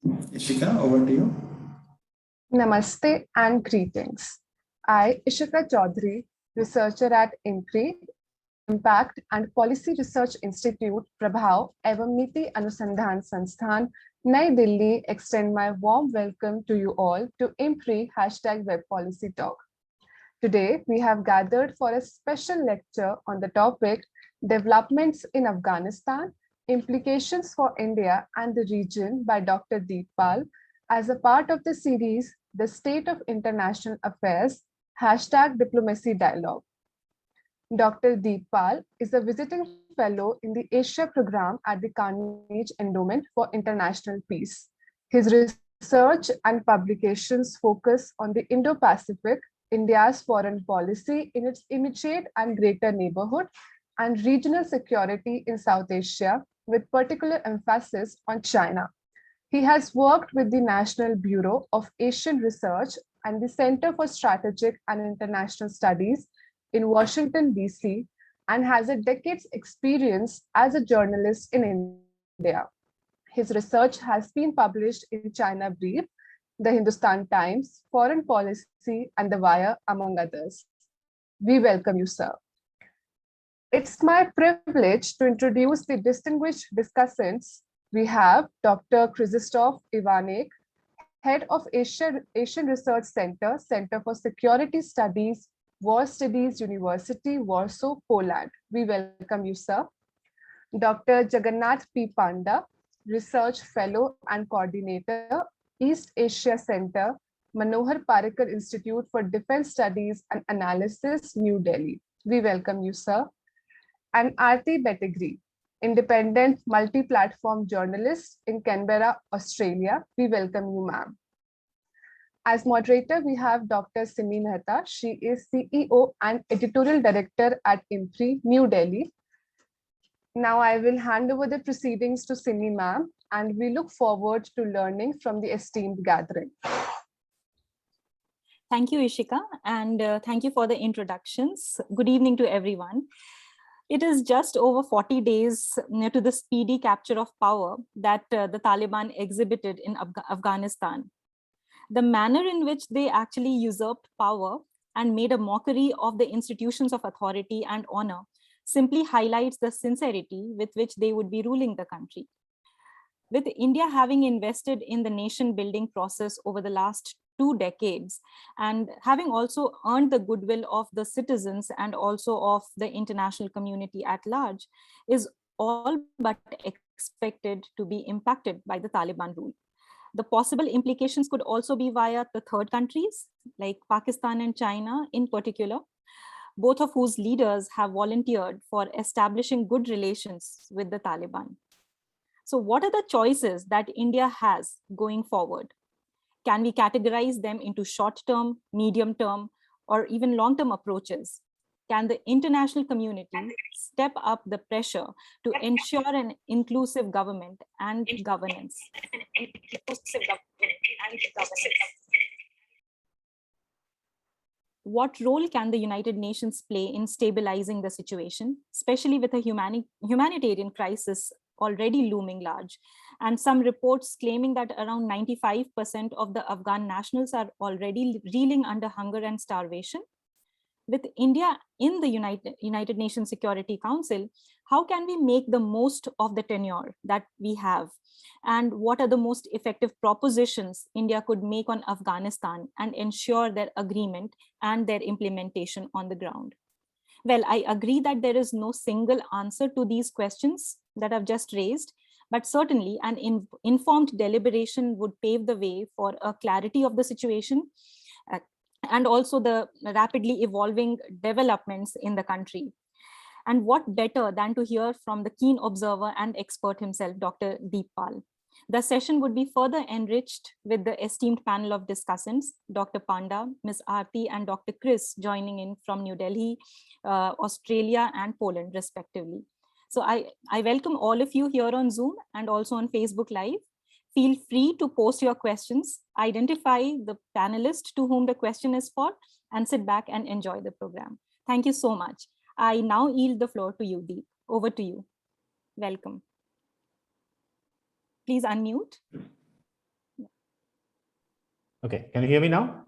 Ishika, over to you. Namaste and greetings. I, Ishika Chaudhary, researcher at IMPRI, Impact and Policy Research Institute, Prabhav एवं नीति अनुसंधान संस्थान, नई Delhi, extend my warm welcome to you all to IMPRI #Web Policy Talk. Today, we have gathered for a special lecture on the topic Developments in Afghanistan, Implications for India and the Region by Dr. Deep Pal, as a part of the series, The State of International Affairs, #Diplomacy Dialogue. Dr. Deep Pal is a visiting fellow in the Asia program at the Carnegie Endowment for International Peace. His research and publications focus on the Indo-Pacific, India's foreign policy in its immediate and greater neighborhood, and regional security in South Asia, with particular emphasis on China. He has worked with the National Bureau of Asian Research and the Center for Strategic and International Studies in Washington, D.C., and has a decade's experience as a journalist in India. His research has been published in China Brief, the Hindustan Times, Foreign Policy, and The Wire, among others. We welcome you, sir. It's my privilege to introduce the distinguished discussants. We have Dr. Krzysztof Iwanek, Head of Asian Research Center, Center for Security Studies, War Studies University, Warsaw, Poland. We welcome you, sir. Dr. Jagannath P. Panda, Research Fellow and Coordinator, East Asia Center, Manohar Parrikar Institute for Defense Studies and Analysis, New Delhi. We welcome you, sir. And Aarti Betigeri, independent multi-platform journalist in Canberra, Australia. We welcome you, ma'am. As moderator, we have Dr. Simi Mehta. She is CEO and Editorial Director at IMPRI, New Delhi. Now I will hand over the proceedings to Simi ma'am, and we look forward to learning from the esteemed gathering. Thank you, Ishika, and thank you for the introductions. Good evening to everyone. It is just over 40 days to the speedy capture of power that the Taliban exhibited in Afghanistan. The manner in which they actually usurped power and made a mockery of the institutions of authority and honor simply highlights the sincerity with which they would be ruling the country. With India having invested in the nation building process over the last 2 decades, and having also earned the goodwill of the citizens and also of the international community at large, is all but expected to be impacted by the Taliban rule. The possible implications could also be via the third countries like Pakistan and China in particular, both of whose leaders have volunteered for establishing good relations with the Taliban. So what are the choices that India has going forward? Can we categorize them into short-term, medium-term, or even long-term approaches? Can the international community step up the pressure to ensure an inclusive government and governance? What role can the United Nations play in stabilizing the situation, especially with a humanitarian crisis already looming large, and some reports claiming that around 95% of the Afghan nationals are already reeling under hunger and starvation? With India in the United Nations Security Council, how can we make the most of the tenure that we have? And what are the most effective propositions India could make on Afghanistan and ensure their agreement and their implementation on the ground? Well, I agree that there is no single answer to these questions that I've just raised, but certainly an informed deliberation would pave the way for a clarity of the situation and also the rapidly evolving developments in the country. And what better than to hear from the keen observer and expert himself, Dr. Deep Pal. The session would be further enriched with the esteemed panel of discussants, Dr. Panda, Ms. Aarti, and Dr. Chris joining in from New Delhi, Australia, and Poland, respectively. So I welcome all of you here on Zoom and also on Facebook Live. Feel free to post your questions, identify the panelist to whom the question is for, and sit back and enjoy the program. Thank you so much. I now yield the floor to you, Deep. Over to you. Welcome. Please unmute. Okay, can you hear me now?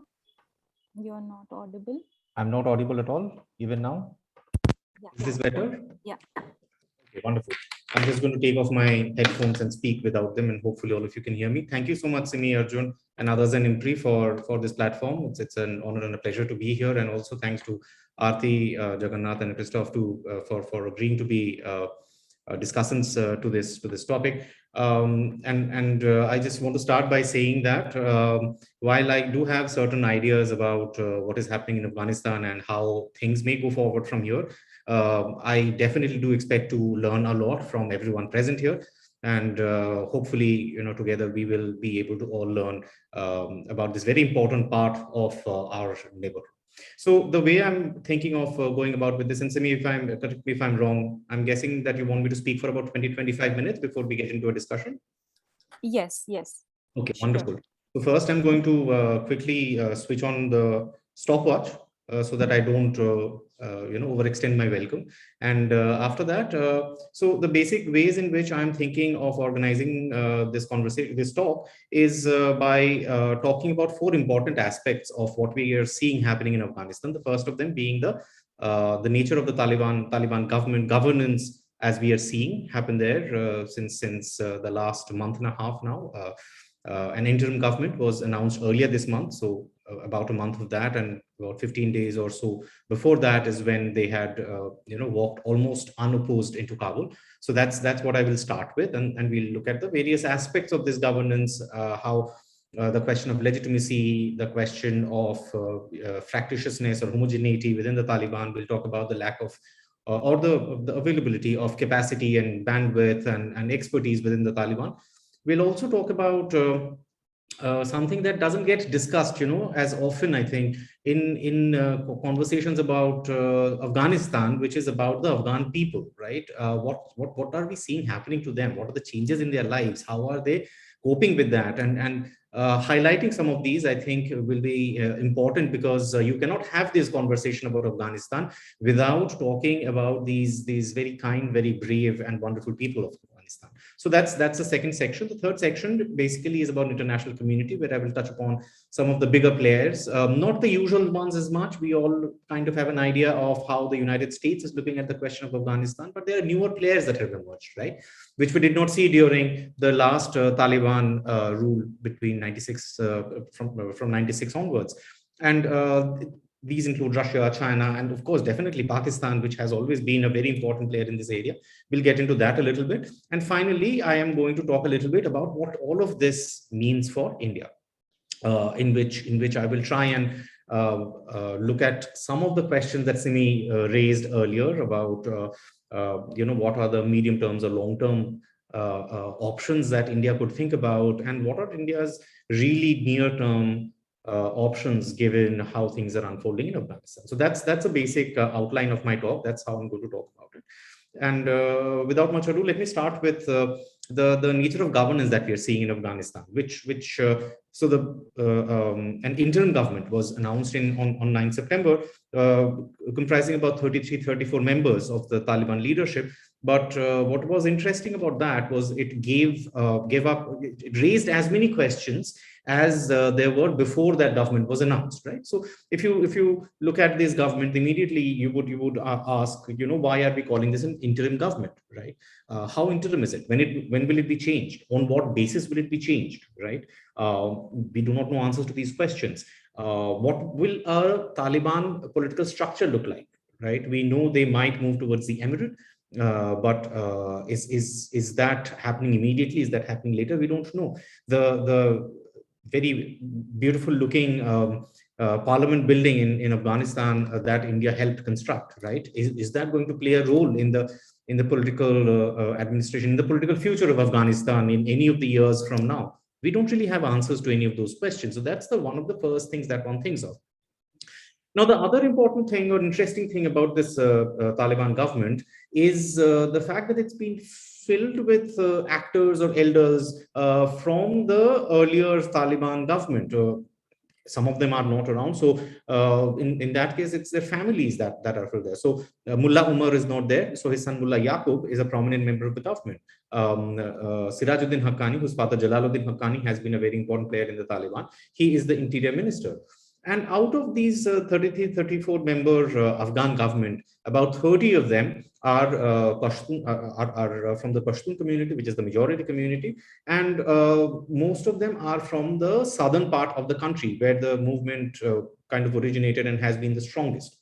You're not audible. I'm not audible at all, even now. Yeah. Is this better? Yeah. Okay, wonderful. I'm just going to take off my headphones and speak without them, and hopefully all of you can hear me. Thank you so much, Simi, Arjun, and others in IMPRI for this platform. It's an honor and a pleasure to be here, and also thanks to Aarti, Jagannath, and Krzysztof for agreeing to be discussants to this topic. I just want to start by saying that while I do have certain ideas about what is happening in Afghanistan and how things may go forward from here, I definitely do expect to learn a lot from everyone present here. And hopefully, together we will be able to all learn about this very important part of our neighborhood. So the way I'm thinking of going about with this, and Simi, correct me if I'm wrong, I'm guessing that you want me to speak for about 20-25 minutes before we get into a discussion. Yes. Okay, Sure. wonderful. So first, I'm going to quickly switch on the stopwatch so that I don't, overextend my welcome. And after that, so the basic ways in which I'm thinking of organizing this conversation, this talk, is by talking about 4 important aspects of what we are seeing happening in Afghanistan. The first of them being the nature of the Taliban government governance, as we are seeing happen there since the last month and a half now. An interim government was announced earlier this month, so about a month of that, and about 15 days or so before that is when they had walked almost unopposed into Kabul. So that's what I will start with, and we'll look at the various aspects of this governance, how the question of legitimacy, the question of fractiousness or homogeneity within the Taliban. We'll talk about the lack of or the availability of capacity and bandwidth and expertise within the Taliban. We'll also talk about something that doesn't get discussed, as often, I think, in conversations about Afghanistan, which is about the Afghan people, right? What are we seeing happening to them? What are the changes in their lives? How are they coping with that? And highlighting some of these, I think, will be important, because you cannot have this conversation about Afghanistan without talking about these very kind, very brave, and wonderful people of Afghanistan. So that's the second section. The third section basically is about international community, where I will touch upon some of the bigger players, not the usual ones as much. We all kind of have an idea of how the United States is looking at the question of Afghanistan, but there are newer players that have emerged, right? Which we did not see during the last Taliban rule between 96 from 96 onwards. And these include Russia, China, and of course, definitely Pakistan, which has always been a very important player in this area. We'll get into that a little bit. And finally, I am going to talk a little bit about what all of this means for India, in which I will try and look at some of the questions that Simi raised earlier about, what are the medium terms or long-term options that India could think about, and what are India's really near-term options given how things are unfolding in Afghanistan. So that's a basic outline of my talk. That's how I'm going to talk about it. And without much ado, let me start with the nature of governance that we are seeing in Afghanistan, an interim government was announced on 9 September, comprising about 34 members of the Taliban leadership. But what was interesting about that was it raised as many questions as there were before that government was announced, right? So if you look at this government, immediately you would ask, why are we calling this an interim government, right? How interim is it? When will it be changed? On what basis will it be changed, right? We do not know answers to these questions. What will a Taliban political structure look like, right? We know they might move towards the emirate, but is that happening immediately? Is that happening later? We don't know. The very beautiful looking parliament building in Afghanistan that India helped construct, right? Is that going to play a role in the political administration, in the political future of Afghanistan in any of the years from now? We don't really have answers to any of those questions. So that's one of the first things that one thinks of. Now, the other important thing or interesting thing about this Taliban government is the fact that it's been filled with actors or elders from the earlier Taliban government. some of them are not around. So in that case, it's their families that are there. So Mullah Umar is not there. So his son Mullah Yaqub is a prominent member of the government. Sirajuddin Haqqani, whose father Jalaluddin Haqqani has been a very important player in the Taliban, he is the interior minister. And out of these 33, 34 member Afghan government, about 30 of them are from the Pashtun community, which is the majority community. And most of them are from the southern part of the country, where the movement kind of originated and has been the strongest.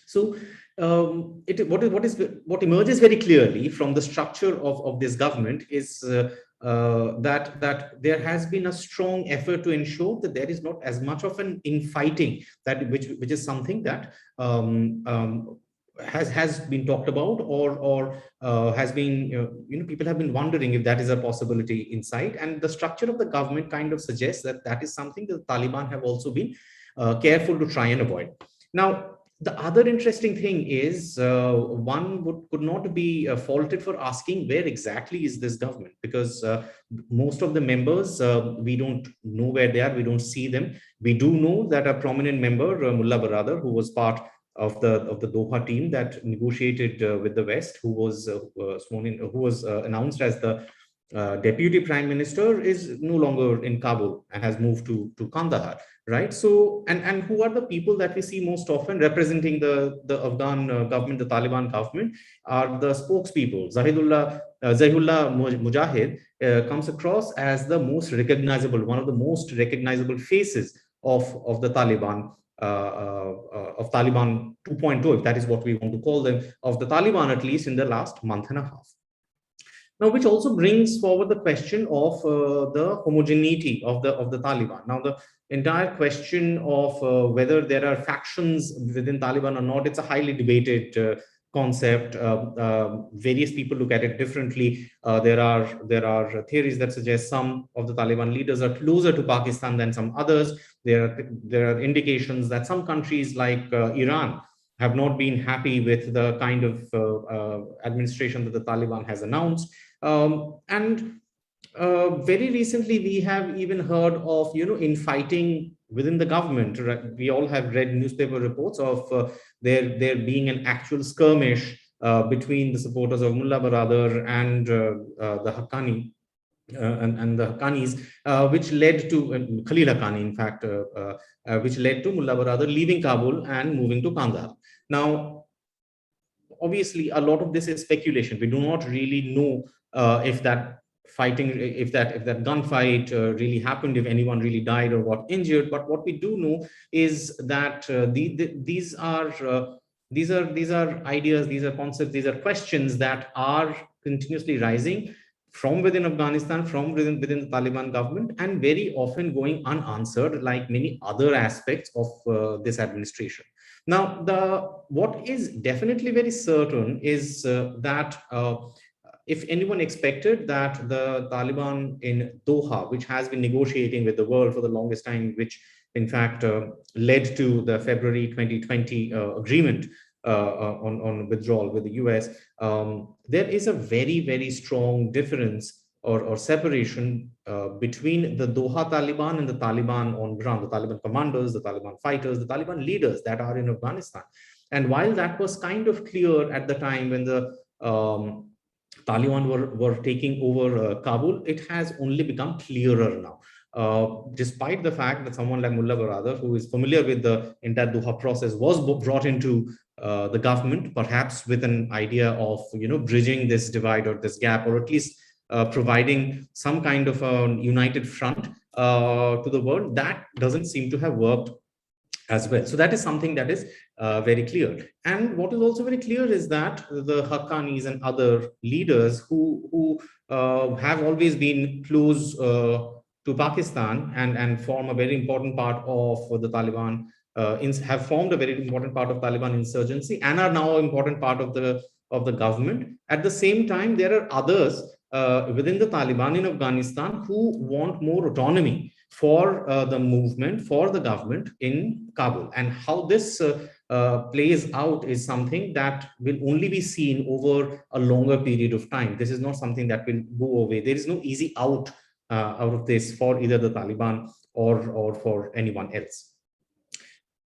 So what emerges very clearly from the structure of this government is that there has been a strong effort to ensure that there is not as much of an infighting, which is something that has been talked about, or has been, people have been wondering if that is a possibility inside. And the structure of the government kind of suggests that that is something that the Taliban have also been careful to try and avoid. Now, the other interesting thing is one could not be faulted for asking where exactly is this government, because most of the members, we don't know where they are, we don't see them. We do know that a prominent member, Mullah Baradar, who was part of the Doha team that negotiated with the West, who was sworn in, who was announced as the deputy prime minister, is no longer in Kabul and has moved to Kandahar, right? So, and who are the people that we see most often representing the Afghan government, the Taliban government, are the spokespeople. Zahidullah Mujahid comes across as the most recognizable, one of the most recognizable faces of the Taliban, of Taliban 2.0, if that is what we want to call them, of the Taliban, at least in the last month and a half. Now, which also brings forward the question of the homogeneity of the Taliban. Now, the entire question of whether there are factions within Taliban or not, it's a highly debated concept. Various people look at it differently. There are theories that suggest some of the Taliban leaders are closer to Pakistan than some others. There are indications that some countries like Iran have not been happy with the kind of administration that the Taliban has announced. And very recently, we have even heard of, infighting within the government. We all have read newspaper reports of there being an actual skirmish between the supporters of Mullah Baradar and the Haqqani. And the Haqqanis, which led to Khalil Haqqani, in fact, which led to Mullah Baradar leaving Kabul and moving to Kandahar. Now, obviously, a lot of this is speculation. We do not really know if that fighting, if that gunfight really happened, if anyone really died or got injured. But what we do know is that these are ideas, these are concepts, these are questions that are continuously rising from within Afghanistan, from within the Taliban government, and very often going unanswered, like many other aspects of this administration. Now, what is definitely very certain is that if anyone expected that the Taliban in Doha, which has been negotiating with the world for the longest time, which in fact led to the February 2020 agreement on withdrawal with the US, there is a very, very strong difference or separation between the Doha Taliban and the Taliban on ground, the Taliban commanders, the Taliban fighters, the Taliban leaders that are in Afghanistan. And while that was kind of clear at the time when the Taliban were taking over Kabul, it has only become clearer now. Despite the fact that someone like Mullah Baradar, who is familiar with the entire Doha process, was brought into the government, perhaps with an idea of bridging this divide or this gap, or at least providing some kind of a united front to the world, that doesn't seem to have worked as well. So that is something that is very clear. And what is also very clear is that the Haqqanis and other leaders who have always been close to Pakistan and form a very important part of the Taliban, have formed a very important part of Taliban insurgency and are now an important part of the government. At the same time, there are others within the Taliban in Afghanistan who want more autonomy for the movement, for the government in Kabul. And how this plays out is something that will only be seen over a longer period of time. This is not something that will go away. There is no easy out out of this for either the Taliban or for anyone else.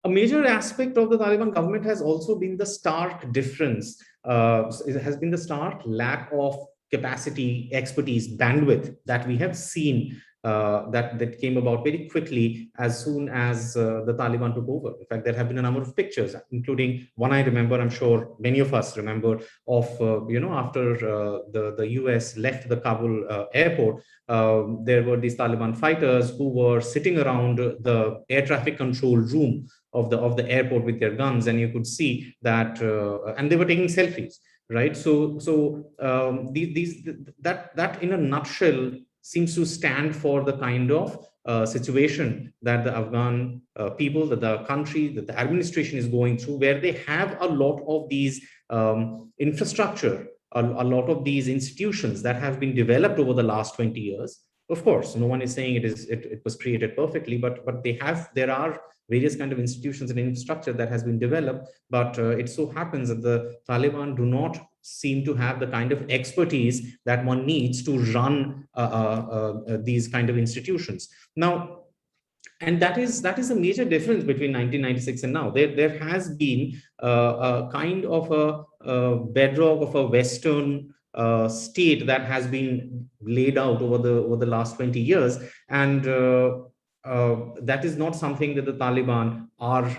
A major aspect of the Taliban government has also been the stark difference. It has been the stark lack of capacity, expertise, bandwidth that we have seen that came about very quickly as soon as the Taliban took over. In fact, there have been a number of pictures, including one I remember, I'm sure many of us remember, of, after the US left the Kabul airport, there were these Taliban fighters who were sitting around the air traffic control room of the airport with their guns, and you could see that, and they were taking selfies, right? So that in a nutshell seems to stand for the kind of situation that the Afghan people, that the country, that the administration is going through, where they have a lot of these infrastructure, a lot of these institutions that have been developed over the last 20 years. Of course, no one is saying it was created perfectly, but there are various kind of institutions and infrastructure that has been developed, but it so happens that the Taliban do not seem to have the kind of expertise that one needs to run these kind of institutions. Now, and that is a major difference between 1996 and now. There has been a kind of a bedrock of a Western state that has been laid out over the last 20 years, and that is not something that the Taliban are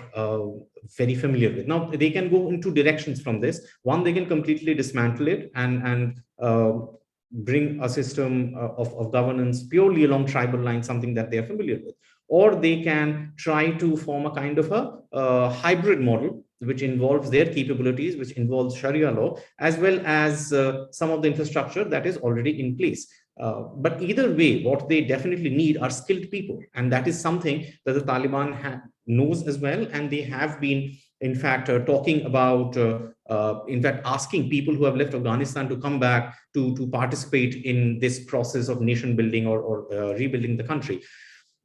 very familiar with. Now, they can go in two directions from this. One, they can completely dismantle it and bring a system of governance purely along tribal lines, something that they are familiar with. Or they can try to form a kind of a hybrid model, which involves their capabilities, which involves Sharia law, as well as some of the infrastructure that is already in place. But either way, what they definitely need are skilled people. And that is something that the Taliban knows as well. And they have been, in fact, talking about, in fact, asking people who have left Afghanistan to come back to participate in this process of nation building or rebuilding the country.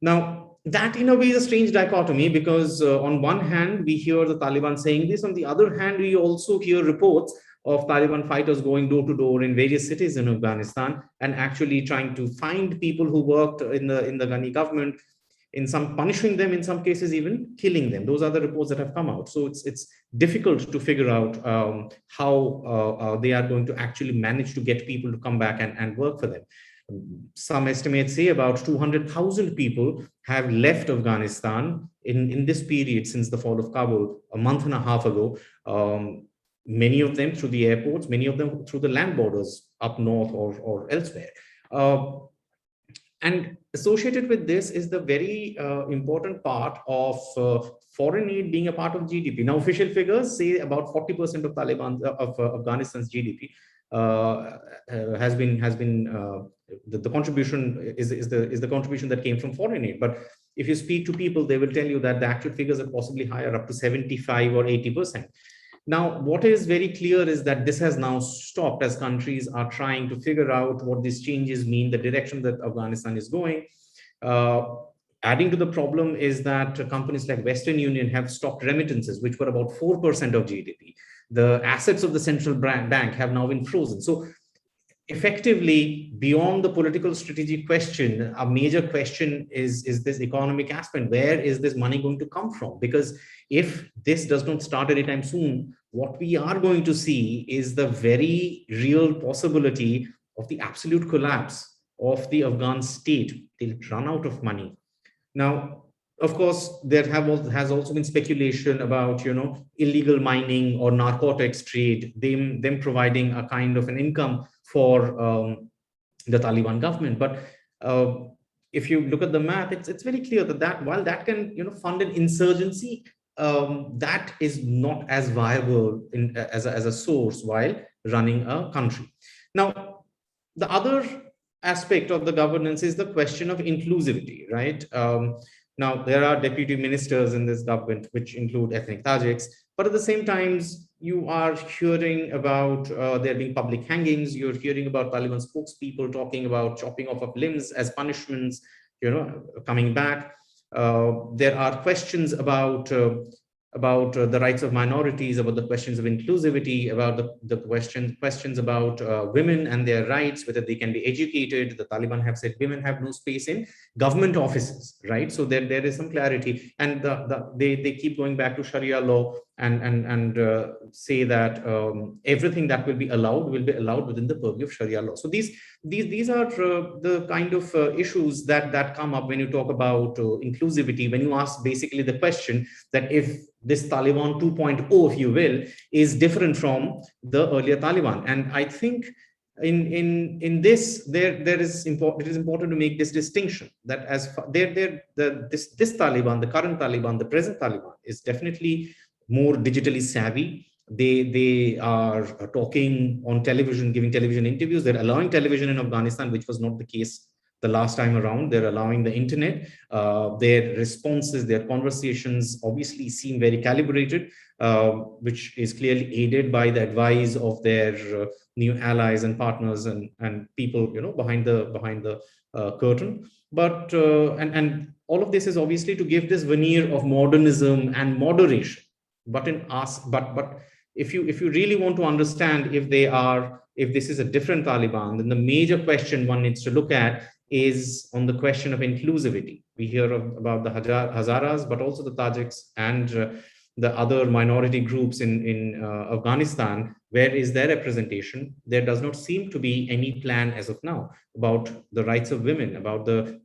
Now, that in a way is a strange dichotomy, because on one hand, we hear the Taliban saying this. On the other hand, we also hear reports of Taliban fighters going door to door in various cities in Afghanistan and actually trying to find people who worked in the Ghani government, in some punishing them, in some cases even killing them. Those are the reports that have come out. So it's difficult to figure out how they are going to actually manage to get people to come back and work for them. Some estimates say about 200,000 people have left Afghanistan in this period since the fall of Kabul a month and a half ago. Many of them through the airports, many of them through the land borders up north or elsewhere. And associated with this is the very important part of foreign aid being a part of GDP. Now, official figures say about 40% of Taliban of Afghanistan's GDP has been the contribution is the contribution that came from foreign aid. But if you speak to people, they will tell you that the actual figures are possibly higher, up to 75 or 80%. Now, what is very clear is that this has now stopped as countries are trying to figure out what these changes mean, the direction that Afghanistan is going. Adding to the problem is that companies like Western Union have stopped remittances, which were about 4% of GDP. The assets of the central bank have now been frozen. So effectively, beyond the political strategy question, a major question is this economic aspect. Where is this money going to come from? Because if this does not start anytime soon, what we are going to see is the very real possibility of the absolute collapse of the Afghan state. They'll run out of money. Now, of course, there has also been speculation about, illegal mining or narcotics trade, them providing a kind of an income for the Taliban government. But if you look at the math, it's very clear that while that can, fund an insurgency, that is not as viable as a source while running a country. Now, the other aspect of the governance is the question of inclusivity, right? Now, there are deputy ministers in this government, which include ethnic Tajiks, but at the same time, you are hearing about there being public hangings. You're hearing about Taliban spokespeople talking about chopping off of limbs as punishments, coming back. There are questions about the rights of minorities, about the questions of inclusivity, about the questions about women and their rights, whether they can be educated. The Taliban have said women have no space in government offices, right? So there is some clarity, and they keep going back to Sharia law and say that everything that will be allowed within the purview of Sharia law. So these are the kind of issues that come up when you talk about inclusivity, when you ask basically the question that if this Taliban 2.0, if you will, is different from the earlier Taliban. And I think in this it is important to make this distinction that as this Taliban, the current Taliban, the present Taliban, is definitely more digitally savvy. They are talking on television, giving television interviews. They're allowing television in Afghanistan, which was not the case the last time around. They're allowing the internet. Their responses, their conversations obviously seem very calibrated, which is clearly aided by the advice of their new allies and partners and people, you know, behind the curtain. But and all of this is obviously to give this veneer of modernism and moderation. But if you really want to understand if this is a different Taliban, then the major question one needs to look at is on the question of inclusivity. We hear about the Hazaras, but also the Tajiks and the other minority groups in Afghanistan. Where is their representation? There does not seem to be any plan as of now about the rights of women, about the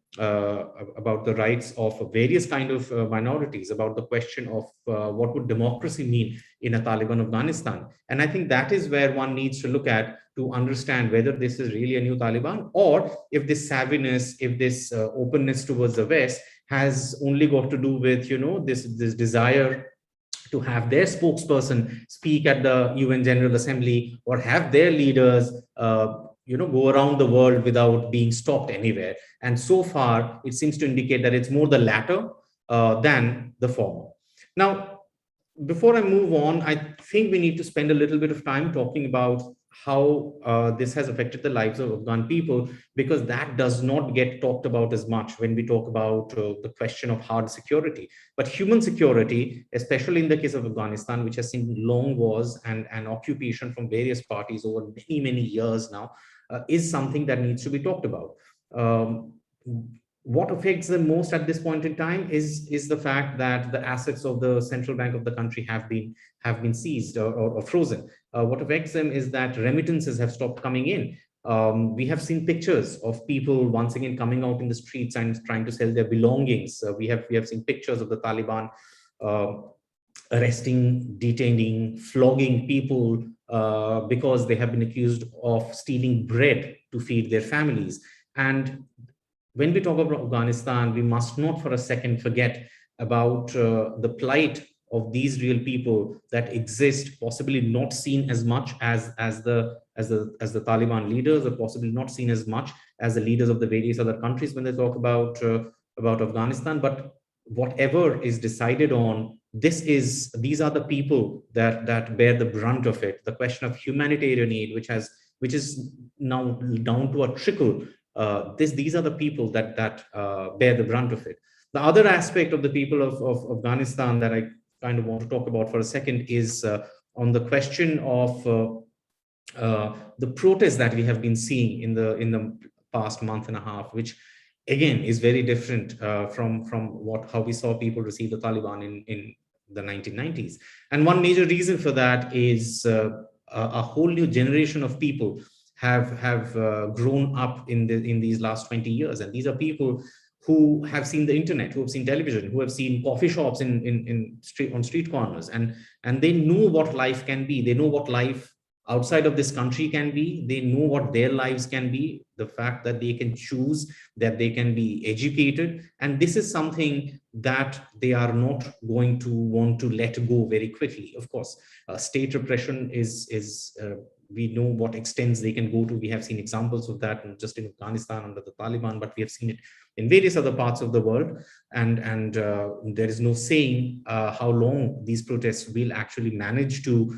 rights of various kind of minorities, about the question of what would democracy mean in a Taliban Afghanistan. And I think that is where one needs to look at to understand whether this is really a new Taliban, or if this savviness, if this openness towards the West has only got to do with, you know, this desire to have their spokesperson speak at the UN General Assembly, or have their leaders you know, go around the world without being stopped anywhere. And so far, it seems to indicate that it's more the latter than the former. Now, before I move on, I think we need to spend a little bit of time talking about how this has affected the lives of Afghan people, because that does not get talked about as much when we talk about the question of hard security. But human security, especially in the case of Afghanistan, which has seen long wars and occupation from various parties over many, many years now, is something that needs to be talked about. What affects them most at this point in time is the fact that the assets of the central bank of the country have been seized or frozen. What affects them is that remittances have stopped coming in. We have seen pictures of people once again coming out in the streets and trying to sell their belongings. We have seen pictures of the Taliban arresting, detaining, flogging people because they have been accused of stealing bread to feed their families. And when we talk about Afghanistan, we must not for a second forget about the plight of these real people that exist, possibly not seen as much as the Taliban leaders, or possibly not seen as much as the leaders of the various other countries when they talk about Afghanistan. But whatever is decided on, these are the people that bear the brunt of it. The question of humanitarian aid, which is now down to a trickle. These are the people that bear the brunt of it. The other aspect of the people of Afghanistan that I kind of want to talk about for a second is on the question of the protests that we have been seeing in the past month and a half, which again is very different from how we saw people receive the Taliban in the 1990s. And one major reason for that is a whole new generation of people have grown up in these last 20 years. And these are people who have seen the internet, who have seen television, who have seen coffee shops on street corners, and they know what life can be. They know what life outside of this country can be. They know what their lives can be, the fact that they can choose, that they can be educated. And this is something that they are not going to want to let go very quickly. Of course, state repression is we know what extents they can go to. We have seen examples of that, not just in Afghanistan under the Taliban, but we have seen it in various other parts of the world. And there is no saying how long these protests will actually manage to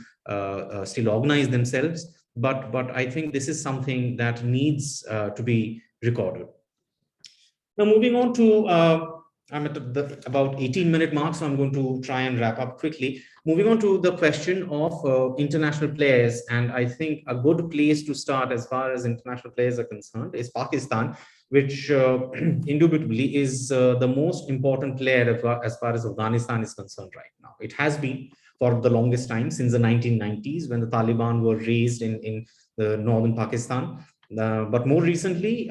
still organize themselves. But I think this is something that needs to be recorded. Now, moving on to I'm at the about 18-minute mark, so I'm going to try and wrap up quickly. Moving on to the question of international players, and I think a good place to start as far as international players are concerned is Pakistan, which indubitably is the most important player as far as Afghanistan is concerned right now. It has been for the longest time, since the 1990s, when the Taliban were raised in the northern Pakistan. But more recently,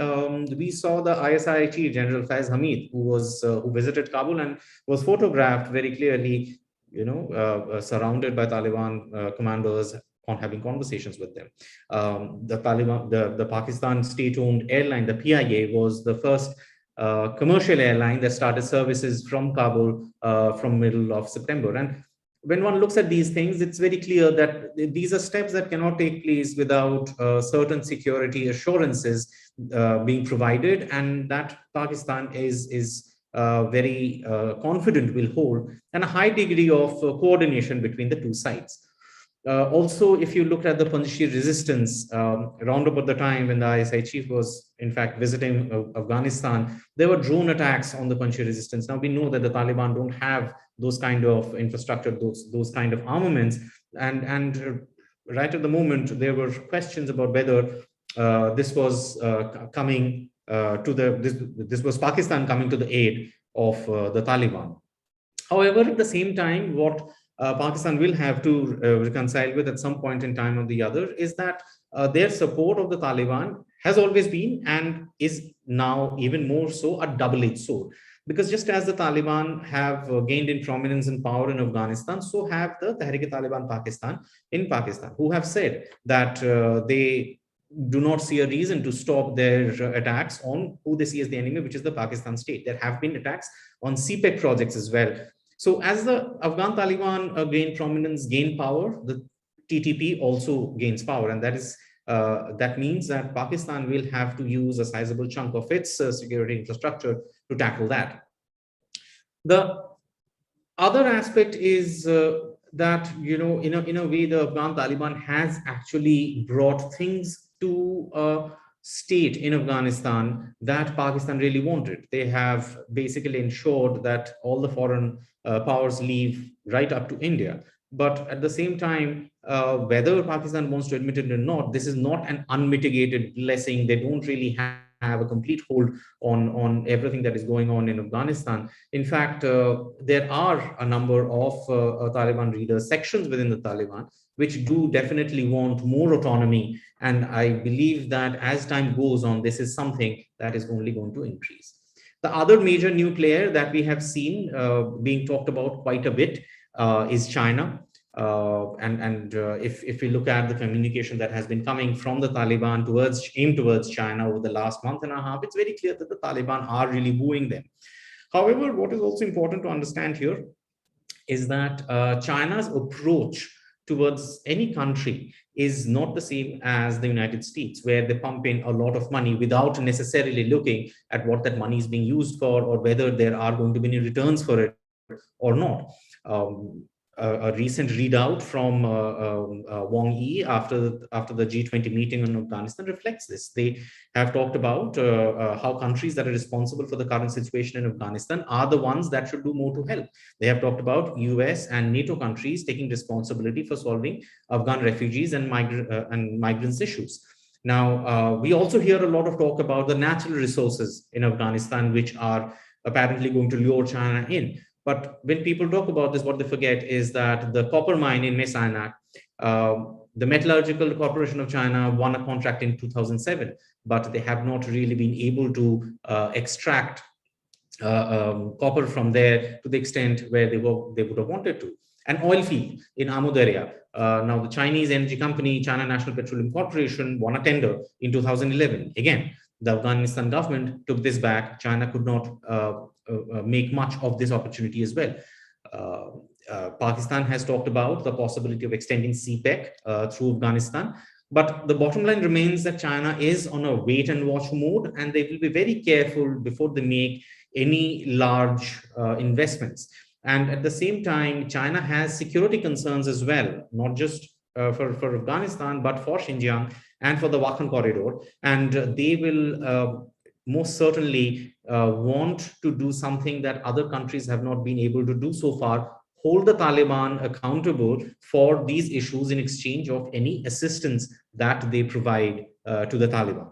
we saw the ISI chief, General Faiz Hamid, who visited Kabul and was photographed very clearly, surrounded by Taliban commanders on having conversations with them. The Taliban, the Pakistan state-owned airline, the PIA, was the first commercial airline that started services from Kabul from middle of September. And when one looks at these things, it's very clear that these are steps that cannot take place without certain security assurances being provided, and that Pakistan is very confident will hold, and a high degree of coordination between the two sides. Also, if you look at the Panjshir resistance, around about the time when the ISI chief was in fact visiting Afghanistan, there were drone attacks on the Panjshir resistance. Now we know that the Taliban don't have those kind of infrastructure, those kind of armaments, and right at the moment there were questions about whether this was coming this was Pakistan coming to the aid of the Taliban. However, at the same time, what Pakistan will have to reconcile with at some point in time or the other is that their support of the Taliban has always been and is now even more so a double-edged sword. Because just as the Taliban have gained in prominence and power in Afghanistan, so have the Tehrik-e-Taliban Pakistan in Pakistan, who have said that they do not see a reason to stop their attacks on who they see as the enemy, which is the Pakistan state. There have been attacks on CPEC projects as well. So as the Afghan Taliban gain prominence, gain power, the TTP also gains power. And that means that Pakistan will have to use a sizable chunk of its security infrastructure to tackle that. The other aspect is that, in a way, the Afghan Taliban has actually brought things to a state in Afghanistan that Pakistan really wanted. They have basically ensured that all the foreign powers leave right up to India. But at the same time, whether Pakistan wants to admit it or not, this is not an unmitigated blessing. They don't really have a complete hold on everything that is going on in Afghanistan. In fact, there are a number of Taliban leaders, sections within the Taliban, which do definitely want more autonomy. And I believe that as time goes on, this is something that is only going to increase. The other major new player that we have seen being talked about quite a bit is China. If we look at the communication that has been coming from the Taliban aimed towards China over the last month and a half, it's very clear that the Taliban are really wooing them. However, what is also important to understand here is that China's approach towards any country is not the same as the United States, where they pump in a lot of money without necessarily looking at what that money is being used for or whether there are going to be any returns for it or not. A recent readout from Wang Yi after the G20 meeting on Afghanistan reflects this. They have talked about how countries that are responsible for the current situation in Afghanistan are the ones that should do more to help. They have talked about US and NATO countries taking responsibility for solving Afghan refugees and migrants issues. Now, we also hear a lot of talk about the natural resources in Afghanistan, which are apparently going to lure China in. But when people talk about this, what they forget is that the copper mine in Mesianak, the Metallurgical Corporation of China won a contract in 2007, but they have not really been able to extract copper from there to the extent where they would have wanted to. An oil field in Amu Darya. Now, the Chinese energy company, China National Petroleum Corporation, won a tender in 2011. Again, the Afghanistan government took this back. China could not make much of this opportunity as well. Pakistan has talked about the possibility of extending CPEC through Afghanistan. But the bottom line remains that China is on a wait and watch mode, and they will be very careful before they make any large investments. And at the same time, China has security concerns as well, not just for Afghanistan, but for Xinjiang and for the Wakhan corridor. And they will most certainly want to do something that other countries have not been able to do so far, hold the Taliban accountable for these issues in exchange of any assistance that they provide to the Taliban.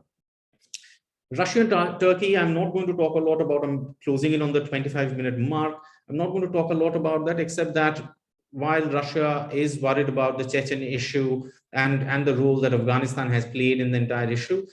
Russia and Turkey, I'm not going to talk a lot about. I'm closing in on the 25-minute mark. I'm not going to talk a lot about that, except that while Russia is worried about the Chechen issue and the role that Afghanistan has played in the entire issue,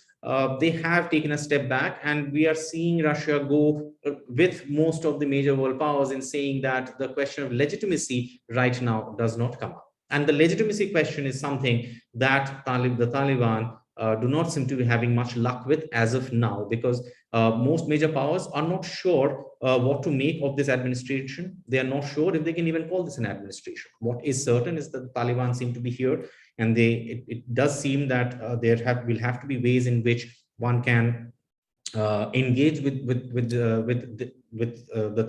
they have taken a step back, and we are seeing Russia go with most of the major world powers in saying that the question of legitimacy right now does not come up. And the legitimacy question is something that the Taliban do not seem to be having much luck with as of now, because most major powers are not sure what to make of this administration. They are not sure if they can even call this an administration. What is certain is that the Taliban seem to be here, and it does seem that will have to be ways in which one can engage with the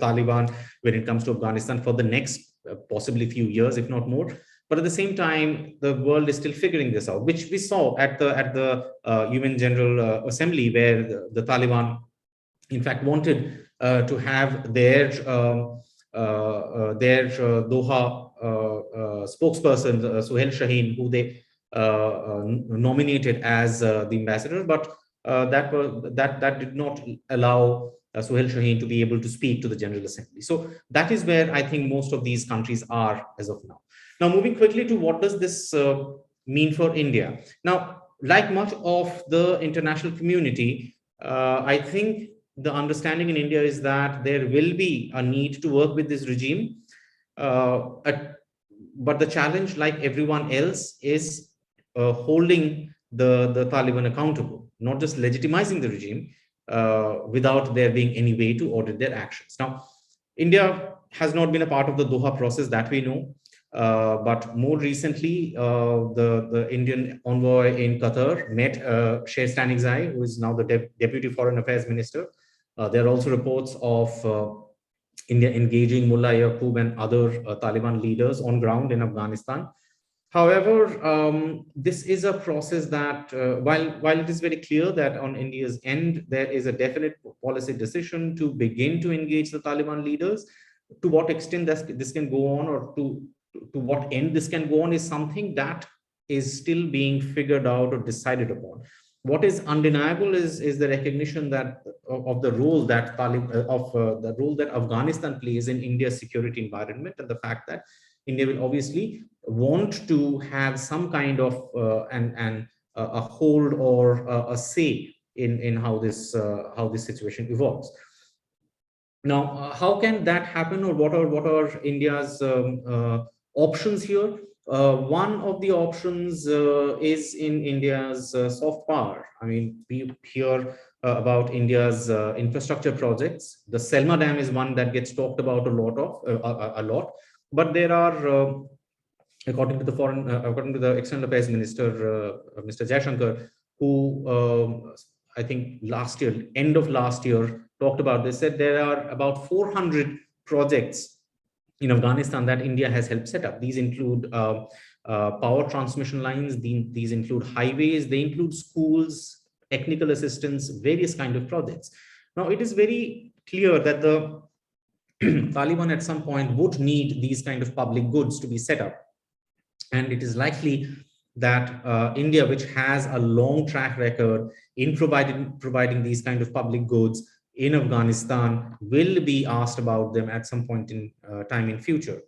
Taliban when it comes to Afghanistan for the next possibly few years, if not more. But at the same time, the world is still figuring this out, which we saw at the UN General Assembly, where the Taliban, in fact, wanted to have their Doha spokesperson, Suhail Shaheen, who they nominated as the ambassador, but that did not allow Suhail Shaheen to be able to speak to the General Assembly. So that is where I think most of these countries are as of now. Now, moving quickly to what does this mean for India? Now, like much of the international community, I think the understanding in India is that there will be a need to work with this regime. But the challenge, like everyone else, is holding the Taliban accountable, not just legitimizing the regime without there being any way to audit their actions. Now, India has not been a part of the Doha process, that we know. But more recently, the Indian envoy in Qatar met Sher Stanigzai, who is now the Deputy Foreign Affairs Minister. There are also reports of India engaging Mullah Yaqub and other Taliban leaders on ground in Afghanistan. However, this is a process that, while it is very clear that on India's end, there is a definite policy decision to begin to engage the Taliban leaders, to what extent this can go on, or to what end this can go on, is something that is still being figured out or decided upon. What is undeniable is the recognition that of the role that Afghanistan plays in India's security environment, and the fact that India will obviously want to have some kind of a hold or a say in how this situation evolves. Now, how can that happen, or what are India's options here? One of the options is in India's soft power. I mean, we hear about India's infrastructure projects. The Selma Dam is one that gets talked about a lot. But there are, according to the External Affairs Minister, Mr. Jaishankar, who I think end of last year, talked about this, said there are about 400 projects in Afghanistan that India has helped set up. These include power transmission lines, these include highways, they include schools, technical assistance, various kind of projects. Now, it is very clear that the Taliban at some point would need these kind of public goods to be set up. And it is likely that India, which has a long track record in providing these kind of public goods in Afghanistan, will be asked about them at some point in time in future.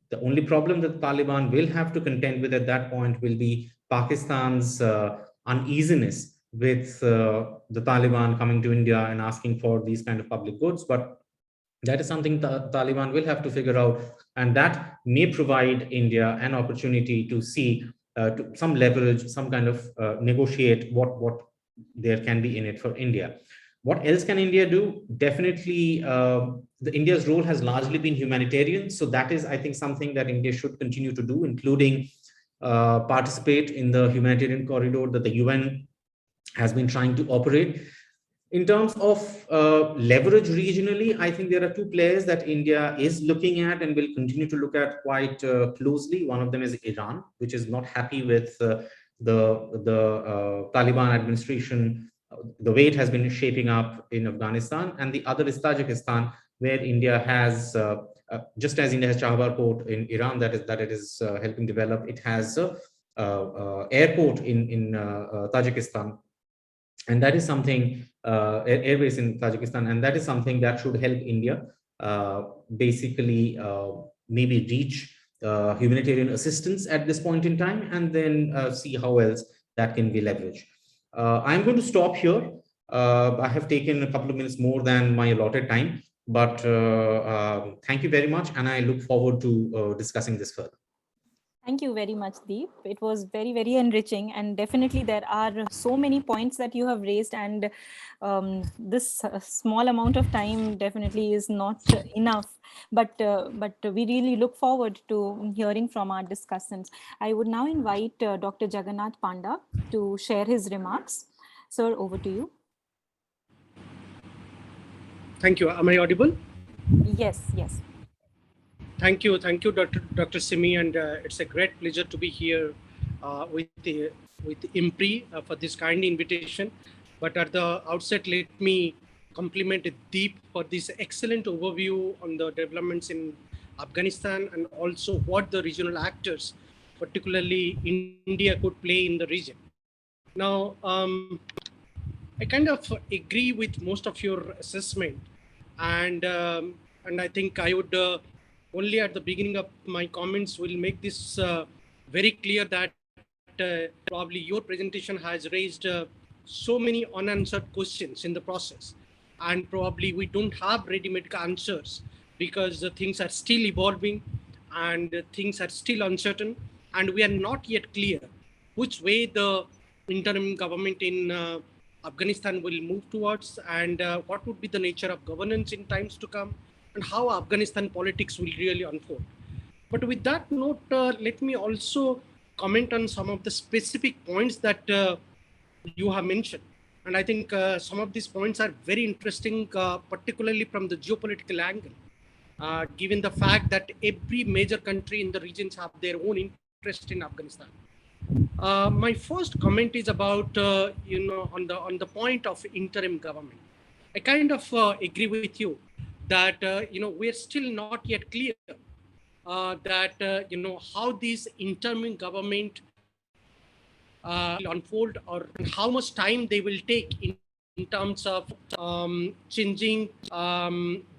The only problem that the Taliban will have to contend with at that point will be Pakistan's uneasiness with the Taliban coming to India and asking for these kind of public goods. But that is something the Taliban will have to figure out, and that may provide India an opportunity to see to some leverage, some kind of negotiate what there can be in it for India. What else can India do? Definitely, India's role has largely been humanitarian. So that is, I think, something that India should continue to do, including participate in the humanitarian corridor that the UN has been trying to operate. In terms of leverage regionally, I think there are two players that India is looking at and will continue to look at quite closely. One of them is Iran, which is not happy with the Taliban administration the way it has been shaping up in Afghanistan, and the other is Tajikistan, where India has, just as India has Chabahar port in Iran that it is helping develop, it has airport in Tajikistan, and that is something, airbase in Tajikistan, and that is something that should help India basically maybe reach humanitarian assistance at this point in time, and then see how else that can be leveraged. I'm going to stop here. I have taken a couple of minutes more than my allotted time, but thank you very much, and I look forward to discussing this further. Thank you very much, Deep. It was very, very enriching, and definitely there are so many points that you have raised, and this small amount of time definitely is not enough. But we really look forward to hearing from our discussants. I would now invite Dr. Jagannath Panda to share his remarks. Sir, over to you. Thank you. Am I audible? Yes, yes. Thank you, Dr. Simi, and it's a great pleasure to be here with IMPRI for this kind invitation. But at the outset, let me compliment Deep for this excellent overview on the developments in Afghanistan, and also what the regional actors, particularly India, could play in the region. Now, I kind of agree with most of your assessment, and I think I would only at the beginning of my comments will make this very clear that probably your presentation has raised so many unanswered questions in the process, and probably we don't have ready-made answers because things are still evolving and things are still uncertain, and we are not yet clear which way the interim government in Afghanistan will move towards, and what would be the nature of governance in times to come, and how Afghanistan politics will really unfold. But with that note, let me also comment on some of the specific points that you have mentioned. And I think some of these points are very interesting, particularly from the geopolitical angle, given the fact that every major country in the regions have their own interest in Afghanistan. My first comment is about, on the point of interim government. I kind of agree with you that we're still not yet clear that how this interim government will unfold, or how much time they will take in terms of changing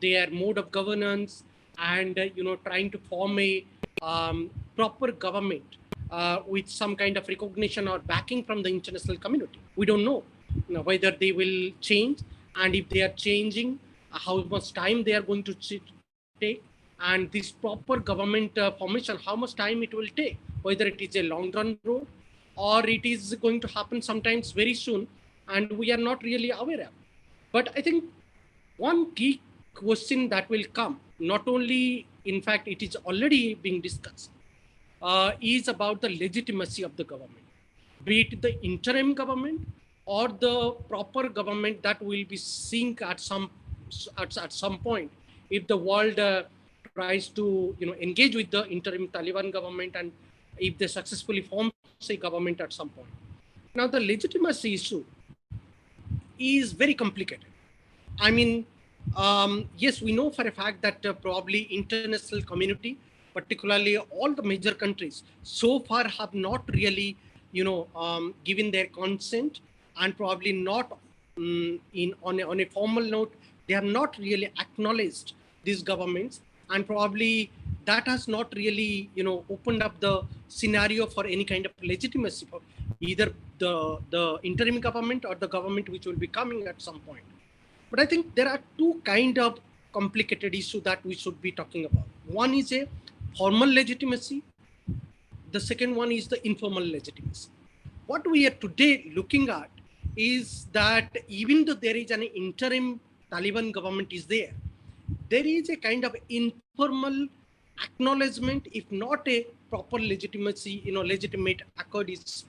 their mode of governance, and trying to form a proper government with some kind of recognition or backing from the international community. We don't know, whether they will change, and if they are changing, how much time they are going to take, and this proper government formation, how much time it will take, whether it is a long run road or it is going to happen sometimes very soon and we are not really aware of. But I think one key question that will come, not only, in fact, it is already being discussed, is about the legitimacy of the government, be it the interim government or the proper government that will be seen at some point if the world tries to engage with the interim Taliban government, and if they successfully form a government at some point. Now the legitimacy issue is very complicated. I mean, yes, we know for a fact that probably international community, particularly all the major countries, so far have not really given their consent, and probably not on a formal note, they have not really acknowledged these governments, and probably that has not really opened up the scenario for any kind of legitimacy for either the interim government or the government which will be coming at some point. But I think there are two kind of complicated issues that we should be talking about. One is a formal legitimacy. The second one is the informal legitimacy. What we are today looking at is that even though there is an interim Taliban government is there is a kind of informal acknowledgement, if not a proper legitimacy, legitimate accord is